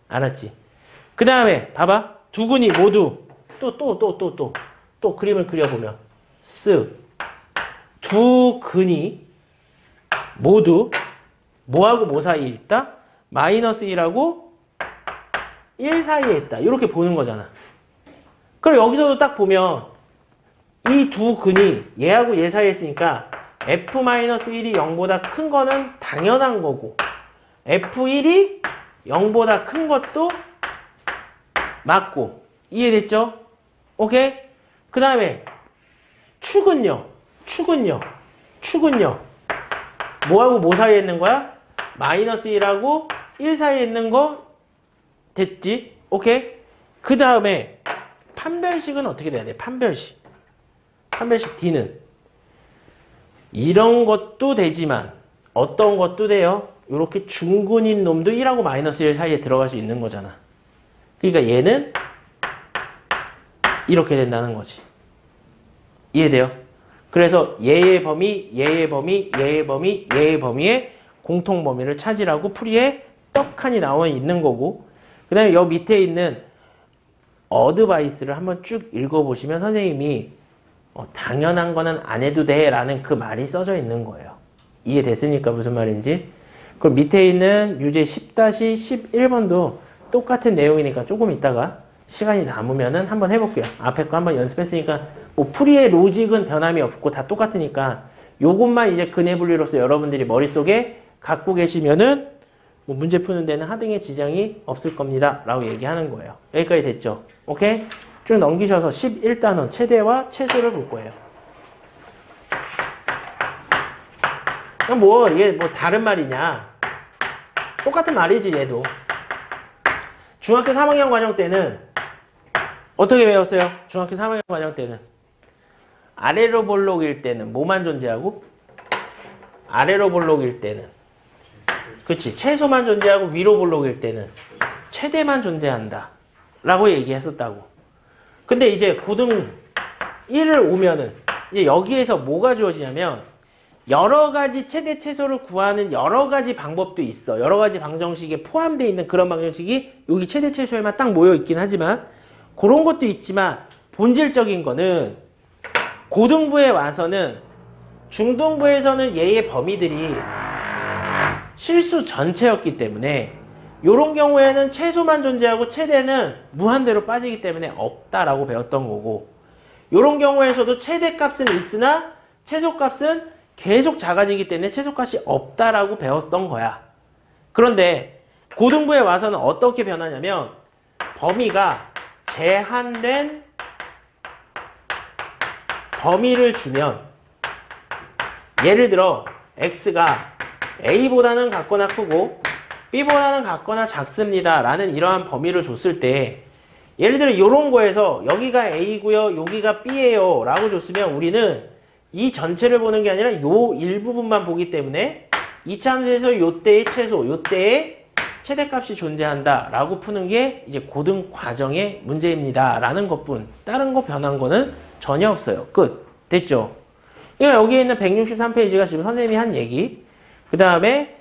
알았지? 그 다음에 봐봐. 두 근이 모두 또 그림을 그려보면 두 근이 모두 뭐하고 뭐 사이에 있다? 마이너스 1하고 1 사이에 있다. 이렇게 보는 거잖아. 그럼 여기서도 딱 보면 이 두 근이 얘하고 얘 사이에 있으니까 f-1이 0보다 큰 거는 당연한 거고 f1이 0보다 큰 것도 맞고. 이해됐죠? 오케이? 그 다음에 축은요. 뭐하고 뭐 사이에 있는 거야? 마이너스 1하고 1 사이에 있는 거 됐지? 오케이? 그 다음에 판별식은 어떻게 돼야 돼? 판별식 D는 이런 것도 되지만 어떤 것도 돼요? 이렇게 중근인 놈도 1하고 마이너스 1 사이에 들어갈 수 있는 거잖아. 그러니까 얘는 이렇게 된다는 거지. 이해돼요? 그래서 얘의 범위의 공통 범위를 찾으라고 풀이에 떡하니 나와 있는 거고, 그 다음에 여 밑에 있는 어드바이스를 한번 쭉 읽어보시면 선생님이 당연한 거는 안 해도 돼 라는 그 말이 써져 있는 거예요. 이해됐으니까 무슨 말인지. 그럼 밑에 있는 유제 10-11번도 똑같은 내용이니까 조금 있다가 시간이 남으면은 한번 해볼게요. 앞에 거 한번 연습했으니까 뭐 풀이의 로직은 변함이 없고 다 똑같으니까 요것만 이제 근해 분리로서 여러분들이 머릿속에 갖고 계시면은 뭐 문제 푸는 데는 하등의 지장이 없을 겁니다 라고 얘기하는 거예요. 여기까지 됐죠? 오케이? 쭉 넘기셔서 11단원 최대와 최소를 볼 거예요. 뭐 이게 뭐 다른 말이냐? 똑같은 말이지 얘도. 중학교 3학년 과정 때는 어떻게 배웠어요? 중학교 3학년 과정 때는 아래로 볼록일 때는 뭐만 존재하고? 아래로 볼록일 때는 그치? 최소만 존재하고 위로 볼록일 때는 최대만 존재한다 라고 얘기했었다고. 근데 이제 1을 오면은 이제 여기에서 뭐가 주어지냐면 여러 가지 최대 최소를 구하는 여러 가지 방법도 있어. 여러 가지 방정식에 포함되어 있는 그런 방정식이 여기 최대 최소에만 딱 모여 있긴 하지만 그런 것도 있지만 본질적인 거는 고등부에 와서는 중등부에서는 얘의 범위들이 실수 전체였기 때문에 이런 경우에는 최소만 존재하고 최대는 무한대로 빠지기 때문에 없다라고 배웠던 거고 이런 경우에서도 최대값은 있으나 최소값은 계속 작아지기 때문에 최소값이 없다라고 배웠던 거야. 그런데 고등부에 와서는 어떻게 변하냐면 범위가 제한된 범위를 주면 예를 들어 x가 a보다는 같거나 크고 b보다는 같거나 작습니다 라는 이러한 범위를 줬을 때 예를 들어 이런 거에서 여기가 a고요 여기가 b예요 라고 줬으면 우리는 이 전체를 보는 게 아니라 요 일부분만 보기 때문에 이차함수에서 요때의 최소 요때의 최대값이 존재한다 라고 푸는 게 이제 고등 과정의 문제입니다 라는 것뿐 다른 거 변한 거는 전혀 없어요. 끝. 됐죠? 그러니까 여기에 있는 163페이지가 지금 선생님이 한 얘기 그 다음에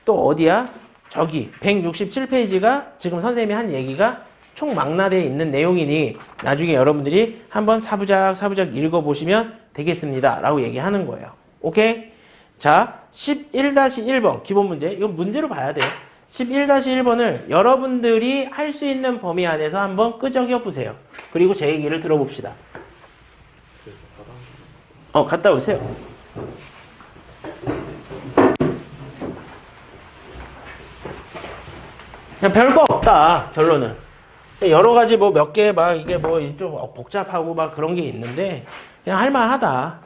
또 어디야? 저기 167페이지가 지금 선생님이 한 얘기가 총 망라되어 있는 내용이니 나중에 여러분들이 한번 사부작 읽어보시면 되겠습니다 라고 얘기하는 거예요. 오케이? 자 11-1번 기본 문제 이건 문제로 봐야 돼요. 11-1번을 여러분들이 할 수 있는 범위 안에서 한번 끄적여 보세요. 그리고 제 얘기를 들어봅시다. 갔다 오세요. 그냥 별거 없다 결론은. 여러 가지 뭐 몇 개 막 이게 뭐 좀 복잡하고 막 그런 게 있는데 그냥 할만하다.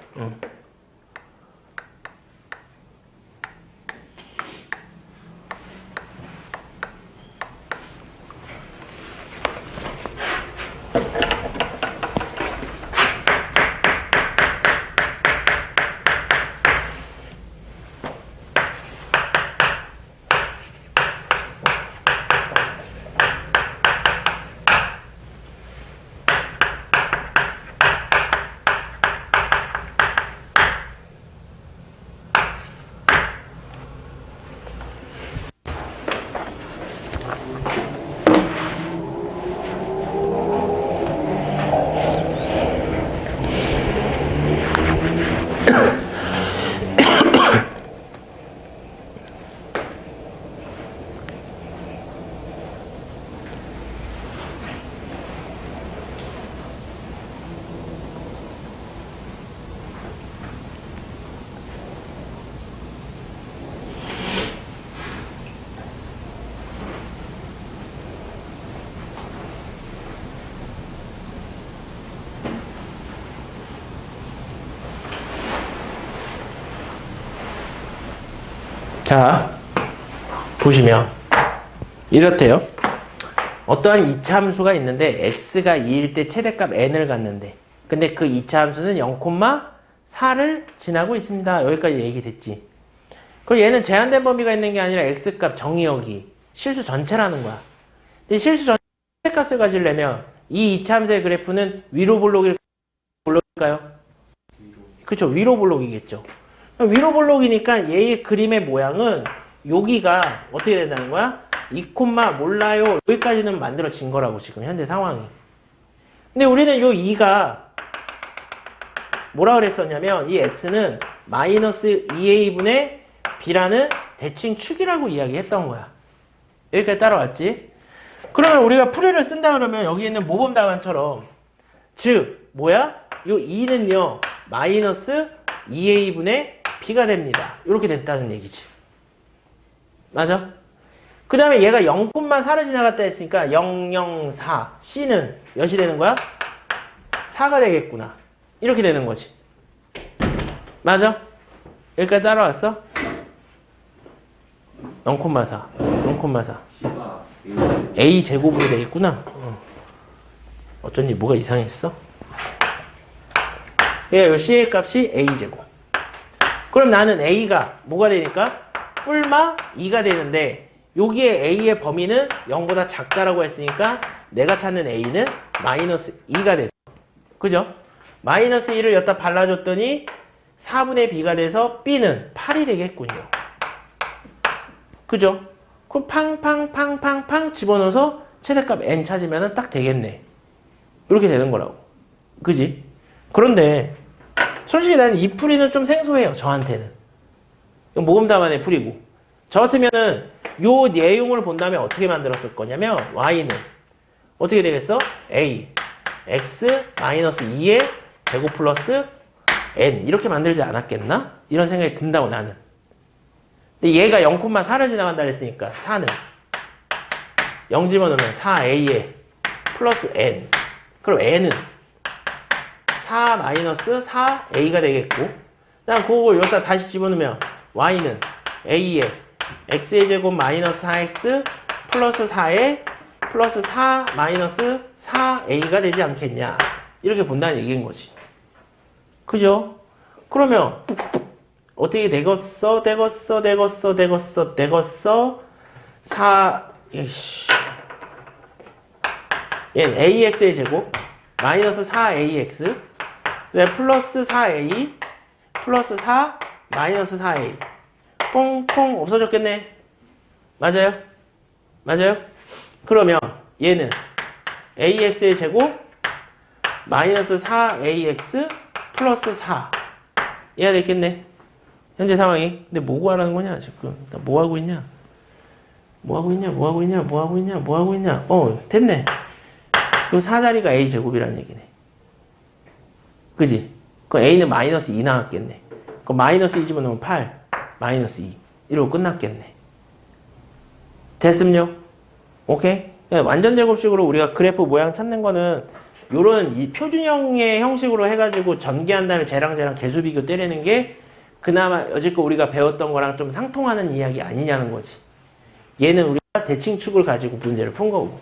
자, 보시면 이렇대요. 어떠한 이차함수가 있는데 x가 2일 때 최대값 n을 갖는데 근데 그 이차함수는 0,4를 지나고 있습니다. 여기까지 얘기됐지. 그리고 얘는 제한된 범위가 있는 게 아니라 x값 정의역이 실수 전체라는 거야. 근데 실수 전체 최대값을 가지려면 이 이차함수의 그래프는 위로 볼록일까요? 그쵸, 위로 볼록이겠죠. 위로 볼록이니까 얘의 그림의 모양은 여기가 어떻게 된다는 거야? 2, 몰라요. 여기까지는 만들어진 거라고 지금 현재 상황이. 근데 우리는 요 2가 뭐라 그랬었냐면 이 x는 마이너스 2a분의 b라는 대칭 축이라고 이야기했던 거야. 여기까지 따라왔지? 그러면 우리가 풀이를 쓴다 그러면 여기 있는 모범 답안처럼 즉 뭐야? 요 2는요 마이너스 2a분의 b가 됩니다. 이렇게 됐다는 얘기지. 맞아? 그 다음에 얘가 0,4를 지나갔다 했으니까 0,0,4 c는 몇이 되는 거야? 4가 되겠구나. 이렇게 되는 거지. 맞아? 여기까지 따라왔어? 0,4 0,4 a 제곱으로 되겠구나. 어쩐지 뭐가 이상했어? 요 c의 값이 a 제곱. 그럼 나는 a가 뭐가 되니까? 뿔마 2가 되는데 여기에 a의 범위는 0보다 작다라고 했으니까 내가 찾는 a는 마이너스 2가 됐어. 그죠? 마이너스 1을 여기다 발라줬더니 4분의 b가 돼서 b는 8이 되겠군요. 그죠? 그럼 팡팡팡팡팡 집어넣어서 최대값 n 찾으면 딱 되겠네. 이렇게 되는 거라고. 그지? 그런데 솔직히 나는 이 풀이는 좀 생소해요. 저한테는. 이건 모음 답안의 풀이고. 저 같으면은 요 내용을 본 다음에 어떻게 만들었을 거냐면 y는 어떻게 되겠어? a x 마이너스 2의 제곱 플러스 n 이렇게 만들지 않았겠나? 이런 생각이 든다고 나는. 근데 얘가 0,4를 지나간다 그랬으니까 4는 0 집어넣으면 4a에 플러스 n. 그럼 n은 4 마이너스 4a가 되겠고, 그다음 그걸 여기다 다시 집어넣으면 y는 a에 x의 제곱 마이너스 4x 플러스 4에 플러스 4 마이너스 4a가 되지 않겠냐. 이렇게 본다는 얘기인 거지. 그죠? 그러면 어떻게 되겠어? 4 얘는 ax의 제곱 마이너스 4ax 플러스 4a 플러스 4 마이너스 4a 퐁퐁 없어졌겠네. 맞아요? 맞아요? 그러면 얘는 ax의 제곱 마이너스 4ax 플러스 4 얘가 됐겠네. 현재 상황이. 근데 뭐 구하라는 거냐 지금. 뭐 하고 있냐? 됐네. 그럼 4자리가 a 제곱이라는 얘기네. 그지? 그럼 a는 마이너스 2 나왔겠네. 그럼 마이너스 2 집어넣으면 8 마이너스 2 이러고 끝났겠네. 됐음요? 오케이? 완전 제곱식으로 우리가 그래프 모양 찾는 거는 요런 이 표준형의 형식으로 해가지고 전개한 다음에 쟤랑 개수 비교 때리는 게 그나마 여지껏 우리가 배웠던 거랑 좀 상통하는 이야기 아니냐는 거지. 얘는 우리가 대칭축을 가지고 문제를 푼 거고.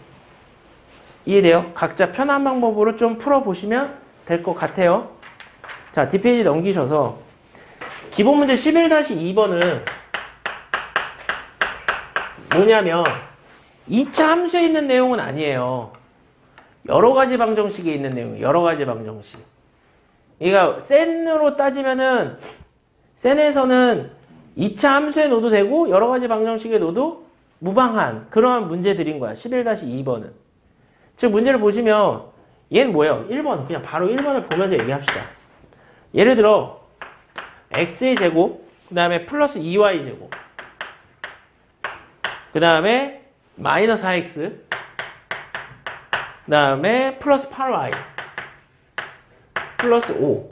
이해돼요? 각자 편한 방법으로 좀 풀어보시면 될 것 같아요. 자, 뒷페이지 넘기셔서 기본 문제 11-2번은 뭐냐면 2차 함수에 있는 내용은 아니에요. 여러 가지 방정식에 있는 내용이에요. 여러 가지 방정식. 그러니까 센으로 따지면은 센에서는 2차 함수에 넣어도 되고 여러 가지 방정식에 넣어도 무방한 그러한 문제들인 거야. 11-2번은. 즉 문제를 보시면 얘는 뭐예요? 1번. 그냥 바로 1번을 보면서 얘기합시다. 예를 들어 x의 제곱 그 다음에 플러스 2y 제곱 그 다음에 마이너스 4x 그 다음에 플러스 8y 플러스 5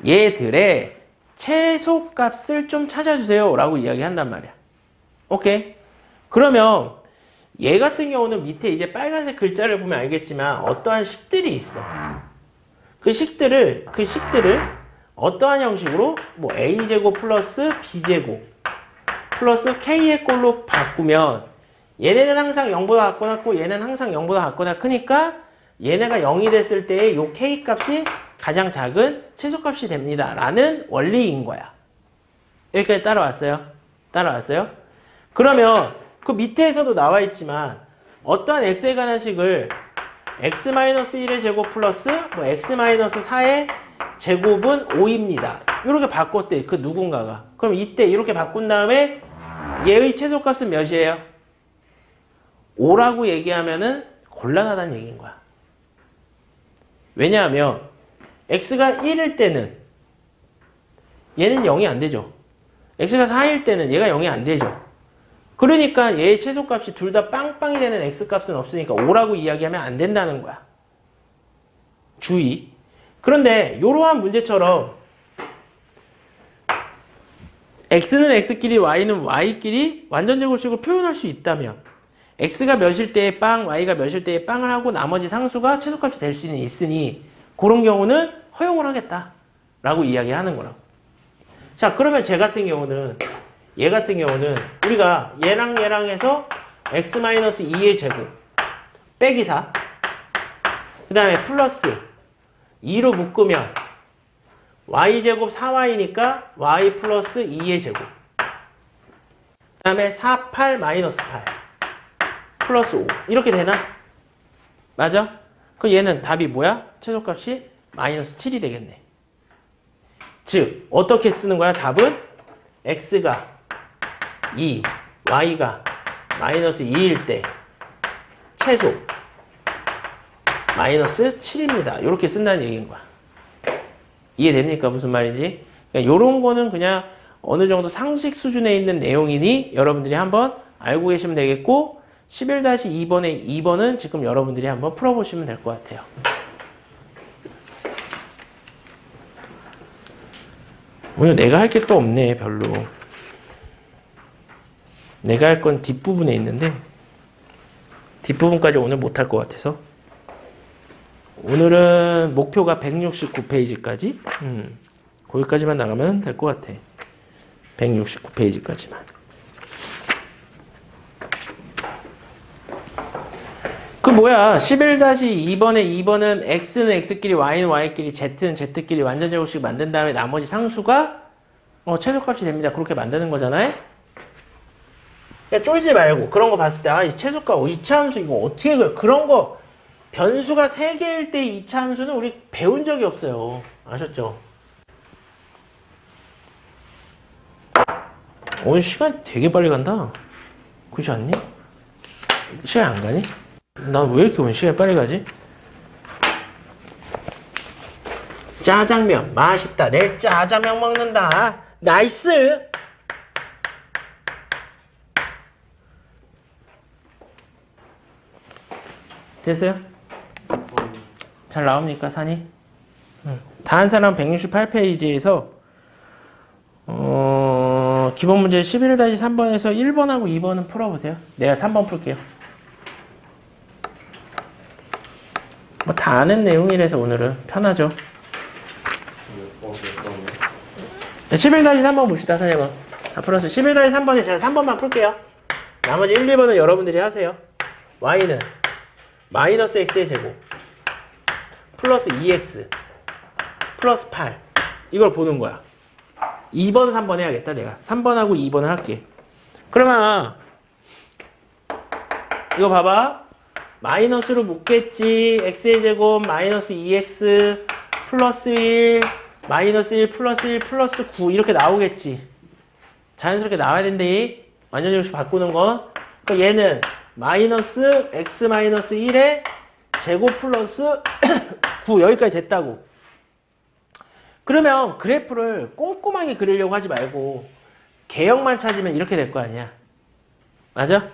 얘들의 최소값을 좀 찾아주세요 라고 이야기한단 말이야. 오케이? 그러면 얘 같은 경우는 밑에 이제 빨간색 글자를 보면 알겠지만 어떠한 식들이 있어. 그 식들을 어떠한 형식으로 뭐 a제곱 플러스 b제곱 플러스 k의 꼴로 바꾸면 얘네는 항상 0보다 같거나 크고 얘는 항상 0보다 같거나 크니까 얘네가 0이 됐을 때 이 k 값이 가장 작은 최소값이 됩니다. 라는 원리인 거야. 여기까지 따라왔어요? 따라왔어요? 그러면 그 밑에서도 나와 있지만 어떠한 x에 관한 식을 x-1의 제곱 플러스 뭐 x-4의 제곱은 5입니다. 이렇게 바꿨대. 그 누군가가. 그럼 이때 이렇게 바꾼 다음에 얘의 최소값은 몇이에요? 5라고 얘기하면은 곤란하다는 얘기인 거야. 왜냐하면 x가 1일 때는 얘는 0이 안 되죠. x가 4일 때는 얘가 0이 안 되죠. 그러니까 얘의 최소값이 둘 다 빵빵이 되는 x값은 없으니까 5라고 이야기하면 안 된다는 거야. 주의. 그런데 이러한 문제처럼 x는 x끼리 y는 y끼리 완전제곱식으로 표현할 수 있다면 x가 몇일 때에 빵, y가 몇일 때에 빵을 하고 나머지 상수가 최소값이 될 수는 있으니 그런 경우는 허용을 하겠다 라고 이야기하는 거라고. 자, 그러면 얘 같은 경우는 우리가 얘랑 해서 x-2의 제곱 빼기 4 그 다음에 플러스 2로 묶으면 y제곱 4y니까 y 플러스 2의 제곱 그 다음에 4, 8, 마이너스 8 플러스 5 이렇게 되나? 맞아? 그 얘는 답이 뭐야? 최소값이 마이너스 7이 되겠네. 즉 어떻게 쓰는 거야? 답은 x가 2, y가 마이너스 2일 때 최소 마이너스 7입니다. 이렇게 쓴다는 얘기인 거야. 이해됩니까? 무슨 말인지? 그러니까 이런 거는 그냥 어느 정도 상식 수준에 있는 내용이니 여러분들이 한번 알고 계시면 되겠고 11-2번의 2번은 지금 여러분들이 한번 풀어보시면 될 것 같아요. 오늘 내가 할 게 또 없네, 별로. 내가 할 건 뒷부분에 있는데 뒷부분까지 오늘 못할 것 같아서 오늘은 목표가 169페이지까지 거기까지만 나가면 될 것 같아. 169페이지까지만. 그 뭐야 11-2번의 2번은 x는 x끼리 y는 y끼리 z는 z끼리 완전 제곱식 만든 다음에 나머지 상수가 최소값이 됩니다. 그렇게 만드는 거잖아요. 그러니까 쫄지 말고 그런 거 봤을 때 이 최소값 이차함수 이거 어떻게 그런 거 변수가 3개일 때 이차함수는 우리 배운 적이 없어요. 아셨죠? 오늘 시간 되게 빨리 간다. 그렇지 않니? 시간 안 가니? 난 왜 이렇게 오늘 시간이 빨리 가지? 짜장면 맛있다. 내일 짜장면 먹는다. 나이스. 됐어요? 잘 나옵니까 산이? 다 한 사람 168페이지에서 기본 문제 11-3번에서 1번하고 2번은 풀어보세요. 내가 3번 풀게요. 뭐 다 아는 내용이라서 오늘은 편하죠. 11-3번 봅시다, 선생님은. 다 풀었어요. 11-3번에 제가 3번만 풀게요. 나머지 1, 2번은 여러분들이 하세요. y는 마이너스 x의 제곱 플러스 2x 플러스 8 이걸 보는 거야. 2번, 3번 해야겠다, 내가. 3번하고 2번을 할게. 그러면 이거 봐봐. 마이너스로 묶겠지. x의 제곱 마이너스 2x 플러스 1 마이너스 1 플러스 1 플러스 9 이렇게 나오겠지. 자연스럽게 나와야 된대. 완전 제곱식 바꾸는 건. 그러니까 얘는 마이너스 x 마이너스 1의 제곱 플러스 9 여기까지 됐다고. 그러면 그래프를 꼼꼼하게 그리려고 하지 말고 개형만 찾으면 이렇게 될 거 아니야. 맞아?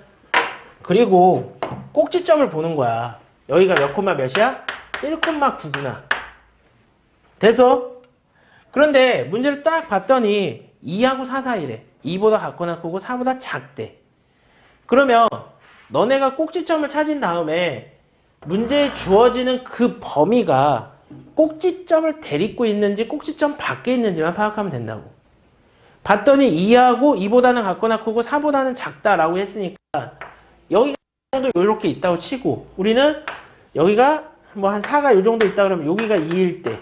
그리고 꼭지점을 보는 거야. 여기가 몇 콤마 몇이야? 1,9구나. 돼서? 그런데 문제를 딱 봤더니 2하고 4 사이래. 2보다 같거나 크고 4보다 작대. 그러면 너네가 꼭지점을 찾은 다음에 문제에 주어지는 그 범위가 꼭지점을 대립고 있는지 꼭지점 밖에 있는지만 파악하면 된다고. 봤더니 2하고 2보다는 같거나 크고 4보다는 작다라고 했으니까 여기가 정도 이렇게 있다고 치고 우리는 여기가 뭐 한 4가 이 정도 있다 그러면 여기가 2일 때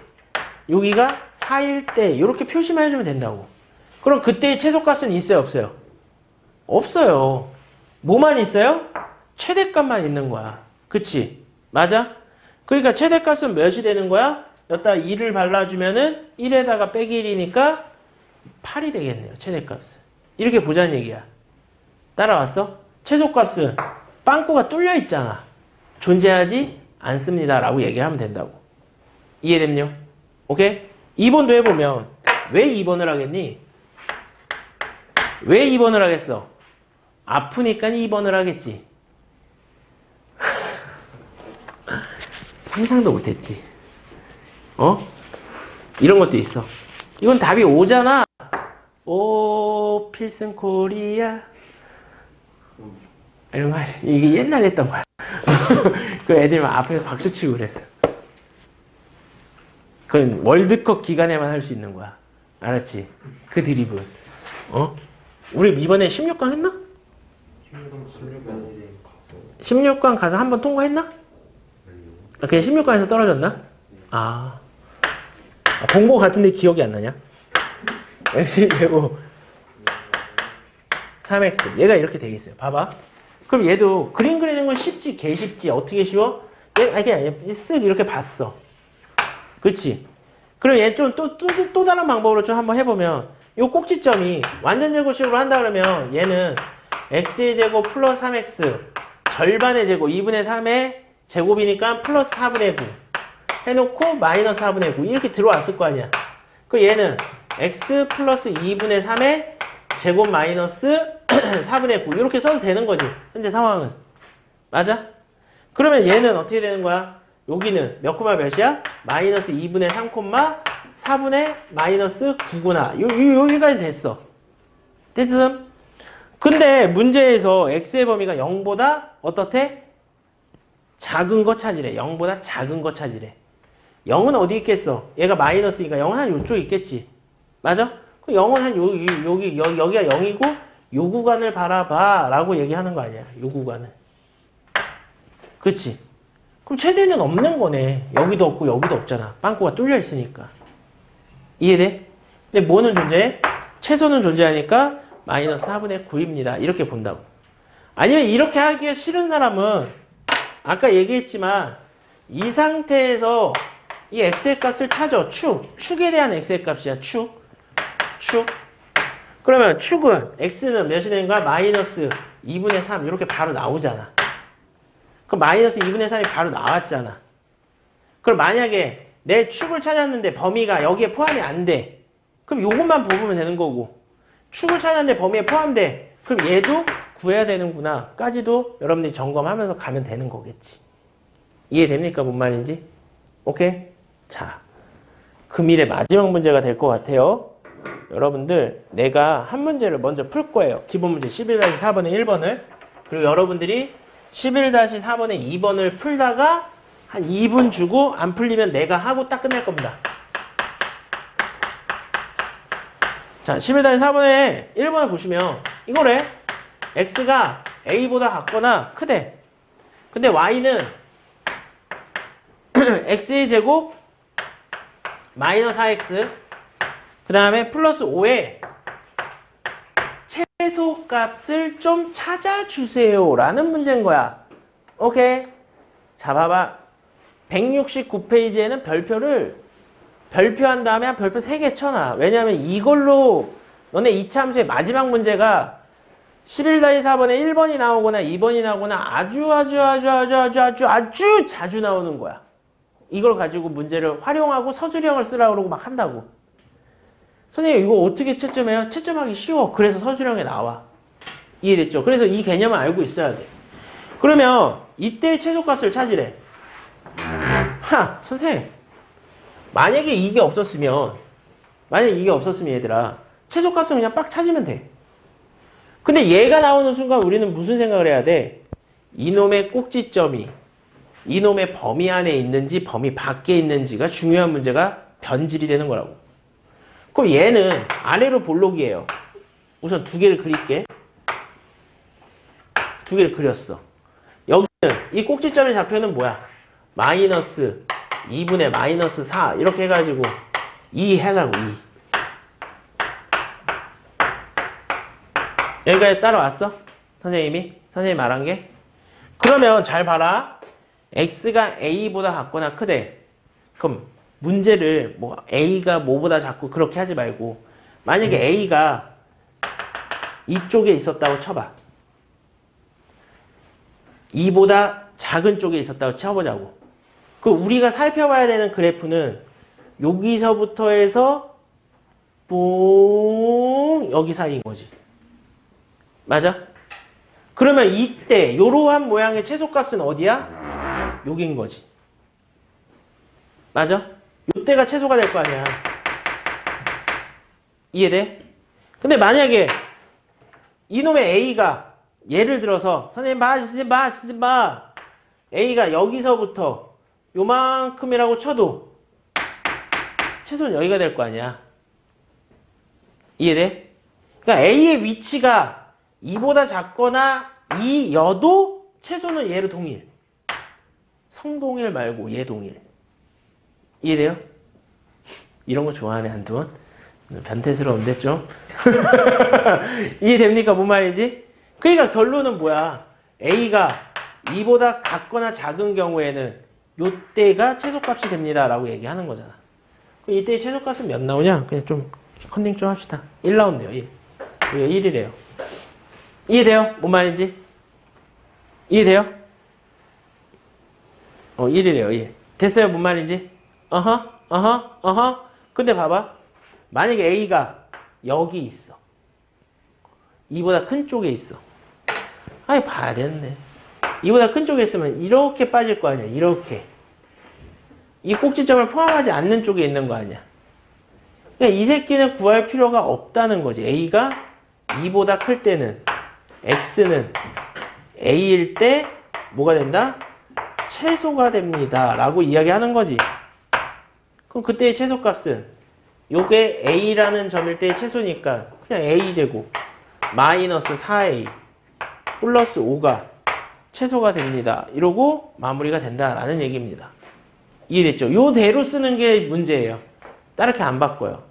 여기가 4일 때 이렇게 표시만 해주면 된다고. 그럼 그때의 최소값은 있어요 없어요? 없어요. 뭐만 있어요? 최대값만 있는 거야. 그치? 맞아? 그러니까 최대값은 몇이 되는 거야? 여기다 2를 발라주면은 1에다가 빼기 1이니까 8이 되겠네요. 최대값은. 이렇게 보자는 얘기야. 따라왔어? 최소값은 빵꾸가 뚫려 있잖아. 존재하지 않습니다. 라고 얘기하면 된다고. 이해됐냐? 오케이? 2번도 해보면 왜 2번을 하겠니? 왜 2번을 하겠어? 아프니까 2번을 하겠지. 상상도 못했지. 이런 것도 있어. 이건 답이 5잖아. 오 필승 코리아 이런 말 이게 옛날에 했던 거야. 그 애들 막 앞에서 박수 치고 그랬어. 그건 월드컵 기간에만 할 수 있는 거야. 알았지? 그 드리블. 우리 이번에 16강 했나? 16강 가서 한 번 통과했나? 그냥 16강에서 떨어졌나? 공고 같은데 기억이 안 나냐? x 제곱 3x 얘가 이렇게 되겠어요. 봐봐. 그럼 얘도 그림 그리는 건 쉽지, 개 쉽지. 어떻게 쉬워? 그냥 쓱 이렇게 봤어. 그치? 그럼 얘 좀 또 다른 방법으로 좀 한번 해보면 요 꼭지점이 완전 제곱식으로 한다 그러면 얘는 x의 제곱 플러스 3x 절반의 제곱 2분의 3의 제곱이니까 플러스 4분의 9 해놓고 마이너스 4분의 9 이렇게 들어왔을 거 아니야. 그 얘는 x 플러스 2분의 3의 제곱 마이너스 4분의 9 이렇게 써도 되는 거지. 현재 상황은. 맞아? 그러면 얘는 어떻게 되는 거야? 여기는 몇 콤마 몇이야? 마이너스 2분의 3 콤마 4분의 마이너스 9구나. 여기까지 됐어. 됐음? 근데 문제에서 x의 범위가 0보다 어떻대? 작은 거 찾으래. 0보다 작은 거 찾으래. 0은 어디 있겠어? 얘가 마이너스니까 0은 한 요쪽 있겠지. 맞아? 그 0은 한 여기가 0이고 요 구간을 바라봐 라고 얘기하는 거 아니야. 요 구간을. 그치? 그럼 최대는 없는 거네. 여기도 없고 여기도 없잖아. 빵꾸가 뚫려 있으니까. 이해돼? 근데 뭐는 존재해? 최소는 존재하니까 마이너스 4분의 9입니다. 이렇게 본다고. 아니면 이렇게 하기가 싫은 사람은 아까 얘기했지만 이 상태에서 이 x의 값을 찾아. 축에 대한 x의 값이야. 축. 그러면 축은 x는 몇이 되는 거야? 마이너스 2분의 3 이렇게 바로 나오잖아. 그럼 마이너스 2분의 3이 바로 나왔잖아. 그럼 만약에 내 축을 찾았는데 범위가 여기에 포함이 안 돼. 그럼 요것만 보면 되는 거고. 축을 찾았는데 범위에 포함돼. 그럼 얘도 구해야 되는구나. 까지도 여러분들이 점검하면서 가면 되는 거겠지. 이해됩니까? 뭔 말인지? 오케이? 자, 금일의 마지막 문제가 될 것 같아요. 여러분들 내가 한 문제를 먼저 풀 거예요. 기본 문제 11-4번의 1번을. 그리고 여러분들이 11-4번의 2번을 풀다가 한 2분 주고 안 풀리면 내가 하고 딱 끝낼 겁니다. 자, 11-4번의 1번을 보시면 이거래. x가 a보다 같거나 크대. 근데 y는 x의 제곱 마이너스 4x 그 다음에 플러스 5에 최소값을 좀 찾아주세요 라는 문제인 거야. 오케이? 자, 봐봐. 169페이지에는 별표한 다음에 한 별표 3개 쳐놔. 왜냐면 이걸로 너네 2차 함수의 마지막 문제가 11-4번에 1번이 나오거나 2번이 나오거나 아주 자주 나오는 거야. 이걸 가지고 문제를 활용하고 서술형을 쓰라고 그러고 막 한다고. 선생님 이거 어떻게 채점해요? 채점하기 쉬워. 그래서 서술형에 나와. 이해됐죠? 그래서 이 개념을 알고 있어야 돼. 그러면 이때 최소값을 찾으래. 선생님 만약에 이게 없었으면 얘들아 최소값은 그냥 빡 찾으면 돼. 근데 얘가 나오는 순간 우리는 무슨 생각을 해야 돼? 이놈의 꼭지점이 이놈의 범위 안에 있는지 범위 밖에 있는지가 중요한 문제가 변질이 되는 거라고. 그럼 얘는 아래로 볼록이에요. 우선 두 개를 그릴게. 두 개를 그렸어. 여기는 이 꼭지점의 좌표는 뭐야? 마이너스 2분의 마이너스 4 이렇게 해가지고 2 하자고. 2. 여기까지 따라왔어? 선생님이 말한 게? 그러면 잘 봐라. x가 a보다 같거나 크대. 그럼 문제를 뭐 a가 뭐보다 작고 그렇게 하지 말고 만약에 a가 이쪽에 있었다고 쳐봐. 2보다 작은 쪽에 있었다고 쳐보자고. 그 우리가 살펴봐야 되는 그래프는 여기서부터 해서 뽕 여기 사이인 거지. 맞아? 그러면 이때 이러한 모양의 최소값은 어디야? 여기인 거지. 맞아? 이때가 최소가 될 거 아니야. 이해돼? 근데 만약에 이놈의 a가 예를 들어서 선생님 봐. a가 여기서부터 요만큼이라고 쳐도 최소는 여기가 될 거 아니야. 이해돼? 그러니까 a의 위치가 2보다 작거나 2여도 최소는 얘로 동일. 성동일 말고 얘 동일. 이해돼요? 이런 거 좋아하네 한두 변태스러운데 좀. 이해됩니까? 뭔 말인지? 그러니까 결론은 뭐야? a가 2보다 같거나 작은 경우에는 요때가 최소값이 됩니다 라고 얘기하는 거잖아. 그럼 이때의 최소값은 몇 나오냐? 그냥 좀 컨닝 좀 합시다. 1 나온대요. 1. 이거 1이래요. 이해돼요? 뭔 말인지? 이해돼요? 1이래요. 1. 됐어요? 뭔 말인지? 근데 봐봐. 만약에 A가 여기 있어. 이보다 큰 쪽에 있어. 아니, 봐야 되는데. 이보다 큰 쪽에 있으면 이렇게 빠질 거 아니야. 이렇게. 이 꼭지점을 포함하지 않는 쪽에 있는 거 아니야. 그러니까 이 새끼는 구할 필요가 없다는 거지. A가 2보다 클 때는 X는 A일 때 뭐가 된다? 최소가 됩니다. 라고 이야기하는 거지. 그럼 그때의 최소값은 요게 A라는 점일 때의 최소니까 그냥 A제곱 마이너스 4A 플러스 5가 최소가 됩니다. 이러고 마무리가 된다라는 얘기입니다. 이해됐죠? 요대로 쓰는 게 문제예요. 다르게 안 바꿔요.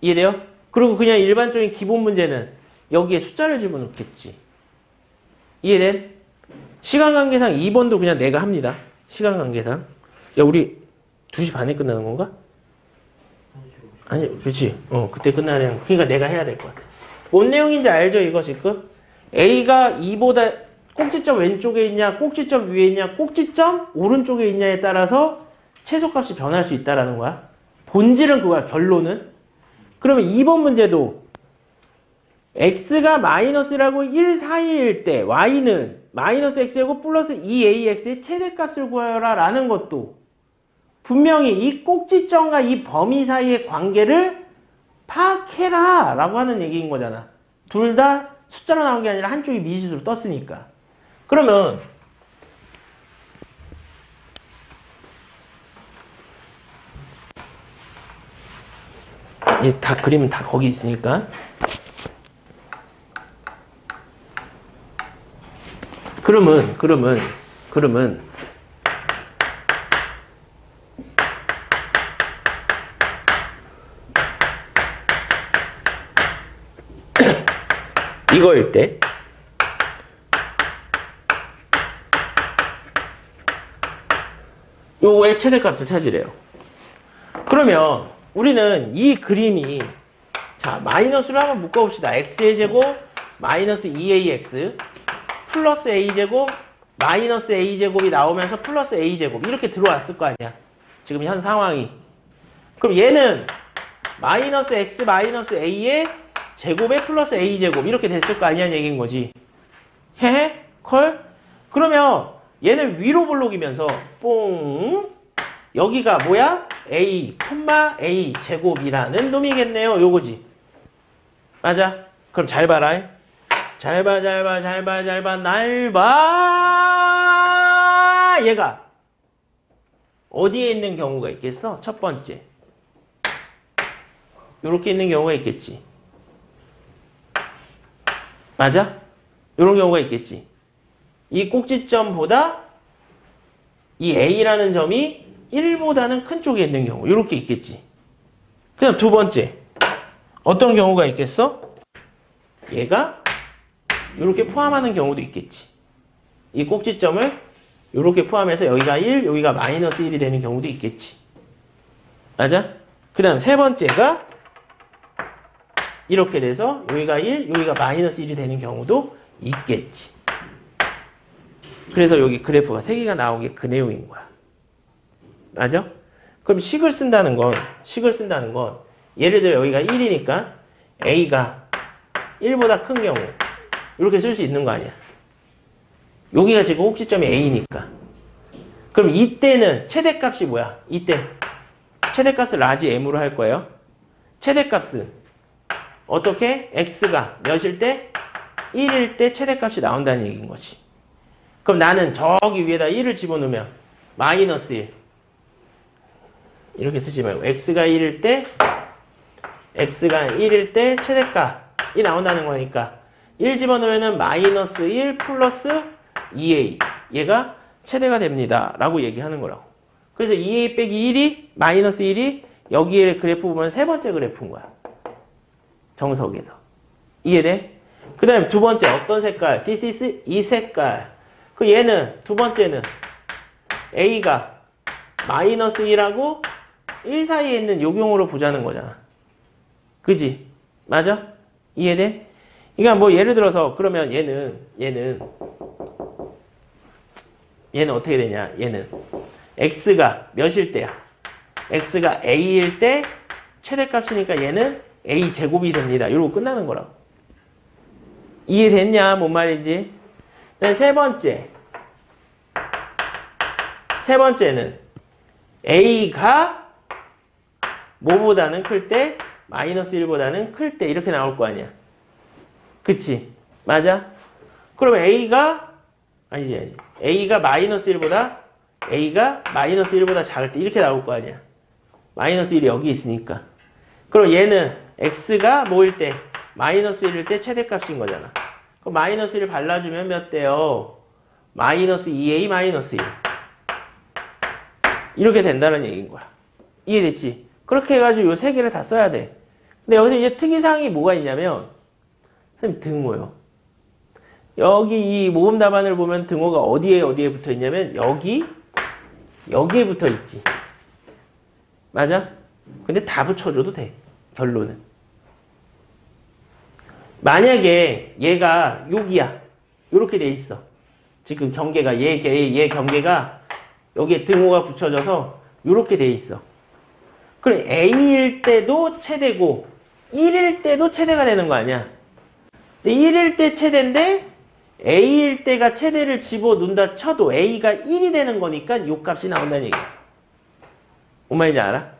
이해돼요? 그리고 그냥 일반적인 기본 문제는 여기에 숫자를 집어넣겠지. 이해된? 시간관계상 2번도 그냥 내가 합니다. 시간관계상. 야, 우리 2시 반에 끝나는 건가? 아니, 그렇지. 그때 끝나는 거. 그러니까 내가 해야 될 것 같아. 뭔 내용인지 알죠, 이거 지금? A가 2보다 꼭지점 왼쪽에 있냐, 꼭지점 위에 있냐, 꼭지점 오른쪽에 있냐에 따라서 최소값이 변할 수 있다는 거야. 본질은 그거야, 결론은. 그러면 2번 문제도 x가 마이너스라고 1 사이일 때 y는 마이너스 x제곱 플러스 2ax의 최대값을 구하여라 라는 것도 분명히 이 꼭지점과 이 범위 사이의 관계를 파악해라 라고 하는 얘기인 거잖아. 둘 다 숫자로 나온 게 아니라 한쪽이 미지수로 떴으니까. 그러면 다 그림은 다 거기 있으니까 그러면 이거일 때 요거의 최대값을 찾으래요. 그러면 우리는 이 그림이 자 마이너스로 한번 묶어봅시다. x의 제곱 마이너스 2ax 플러스 a제곱 마이너스 a제곱이 나오면서 플러스 a제곱 이렇게 들어왔을 거 아니야. 지금 현 상황이. 그럼 얘는 마이너스 x 마이너스 a의 제곱에 플러스 a제곱 이렇게 됐을 거 아니냐는 얘기인 거지. 헤헤? 컬? 그러면 얘는 위로 볼록이면서 뽕 여기가 뭐야? a, a 제곱이라는 놈이겠네요. 요거지. 맞아. 그럼 잘 봐라. 잘 봐. 날 봐. 얘가 어디에 있는 경우가 있겠어? 첫 번째. 요렇게 있는 경우가 있겠지. 맞아? 요런 경우가 있겠지. 이 꼭지점보다 이 A라는 점이 1보다는 큰 쪽에 있는 경우. 요렇게 있겠지. 그 다음 두 번째. 어떤 경우가 있겠어? 얘가 요렇게 포함하는 경우도 있겠지. 이 꼭지점을 요렇게 포함해서 여기가 1, 여기가 마이너스 1이 되는 경우도 있겠지. 맞아? 그 다음 세 번째가 이렇게 돼서 여기가 1, 여기가 마이너스 1이 되는 경우도 있겠지. 그래서 여기 그래프가 3개가 나온 게 그 내용인 거야. 맞아? 그럼 식을 쓴다는 건 예를 들어 여기가 1이니까 A가 1보다 큰 경우 이렇게 쓸 수 있는 거 아니야. 여기가 지금 꼭지점이 A니까. 그럼 이때는 최대값이 뭐야? 이때 최대값을 라지 M으로 할 거예요. 최대값은 어떻게? X가 몇일 때? 1일 때 최대값이 나온다는 얘기인 거지. 그럼 나는 저기 위에다 1을 집어넣으면 마이너스 1 이렇게 쓰지 말고 X가 1일 때 최대값이 나온다는 거니까 1 집어넣으면 마이너스 1 플러스 2A 얘가 최대가 됩니다 라고 얘기하는 거라고. 그래서 2A 빼기 1이 마이너스 1이 여기에 그래프 보면 세 번째 그래프인 거야. 정석에서. 이해돼? 그 다음에 두 번째 어떤 색깔? This is 이 색깔. 그 얘는 두 번째는 A가 마이너스 1하고 1 사이에 있는 요경으로 보자는 거잖아. 그지? 맞아? 이해돼? 그러니까 뭐 예를 들어서 그러면 얘는 어떻게 되냐? 얘는 x가 몇일 때야? x가 a일 때 최대값이니까 얘는 a 제곱이 됩니다. 이러고 끝나는 거라고. 이해됐냐? 뭔 말인지? 세 번째는 a가 뭐보다는 클 때 마이너스 1보다는 클 때 이렇게 나올 거 아니야. 그치? 맞아? 그러면 A가 마이너스 1보다 작을 때 이렇게 나올 거 아니야. 마이너스 1이 여기 있으니까. 그럼 얘는 X가 뭐일 때? 마이너스 1일 때 최대값인 거잖아. 그럼 마이너스 1 발라주면 몇 대요? 마이너스 2A 마이너스 1. 이렇게 된다는 얘기인 거야. 이해됐지? 그렇게 해가지고 요 세 개를 다 써야 돼. 근데 여기서 이제 특이사항이 뭐가 있냐면 선생님 등호요. 여기 이 모음 답안을 보면 등호가 어디에 붙어 있냐면 여기에 붙어 있지. 맞아? 근데 다 붙여줘도 돼. 결론은. 만약에 얘가 여기야. 요렇게 돼 있어. 지금 경계가 얘 경계가 여기에 등호가 붙여져서 요렇게 돼 있어. 그럼 A일 때도 최대고 1일 때도 최대가 되는 거 아니야. 근데 1일 때 최대인데 A일 때가 최대를 집어넣는다 쳐도 A가 1이 되는 거니까 요 값이 나온다는 얘기야. 뭔 말인지 알아?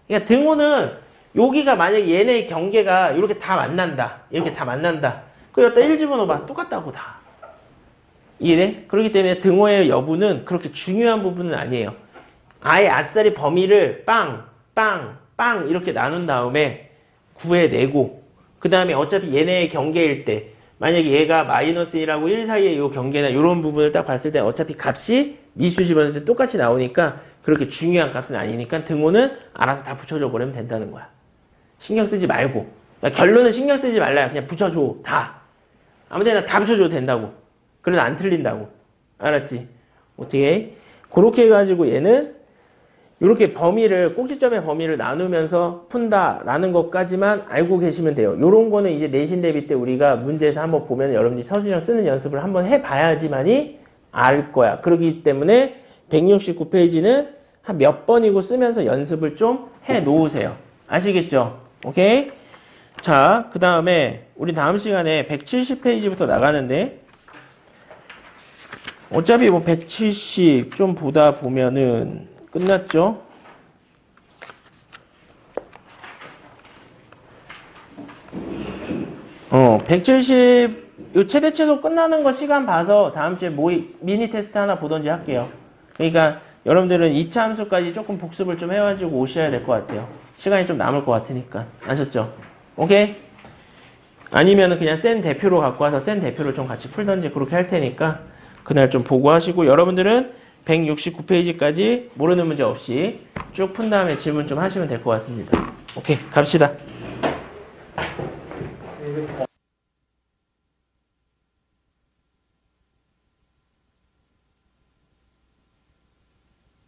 그러니까 등호는 여기가 만약에 얘네 경계가 이렇게 다 만난다. 이렇게 다 만난다. 그 여기다 1 집어넣어봐. 똑같다고 다. 이해돼? 그렇기 때문에 등호의 여부는 그렇게 중요한 부분은 아니에요. 아예 아싸리 범위를 빵 이렇게 나눈 다음에 구해내고 그 다음에 어차피 얘네의 경계일 때 만약에 얘가 마이너스 1하고 1 사이에 이 경계나 이런 부분을 딱 봤을 때 어차피 값이 미수 집어넣을 때 똑같이 나오니까 그렇게 중요한 값은 아니니까 등호는 알아서 다 붙여줘 버리면 된다는 거야. 신경 쓰지 말고. 그러니까 결론은 신경 쓰지 말라. 그냥 붙여줘. 다. 아무 데나 다 붙여줘도 된다고. 그래서 안 틀린다고. 알았지? 어떻게? 그렇게 해가지고 얘는 이렇게 범위를 꼭지점의 범위를 나누면서 푼다라는 것까지만 알고 계시면 돼요. 이런 거는 이제 내신 대비 때 우리가 문제에서 한번 보면 여러분들이 서술형 쓰는 연습을 한번 해봐야지만이 알 거야. 그렇기 때문에 169페이지는 한 몇 번이고 쓰면서 연습을 좀 해 놓으세요. 아시겠죠? 오케이? 자, 그 다음에 우리 다음 시간에 170페이지부터 나가는데 어차피 뭐 170 좀 보다 보면은 끝났죠? 어, 170 요 최대 최소 끝나는 거 시간 봐서 다음 주에 미니 테스트 하나 보던지 할게요. 그러니까 여러분들은 2차 함수까지 조금 복습을 좀 해가지고 오셔야 될 것 같아요. 시간이 좀 남을 것 같으니까. 아셨죠? 오케이? 아니면은 그냥 센 대표로 갖고 와서 센 대표를 좀 같이 풀던지 그렇게 할 테니까 그날 좀 보고 하시고 여러분들은 169페이지까지 모르는 문제 없이 쭉 푼 다음에 질문 좀 하시면 될 것 같습니다. 오케이, 갑시다.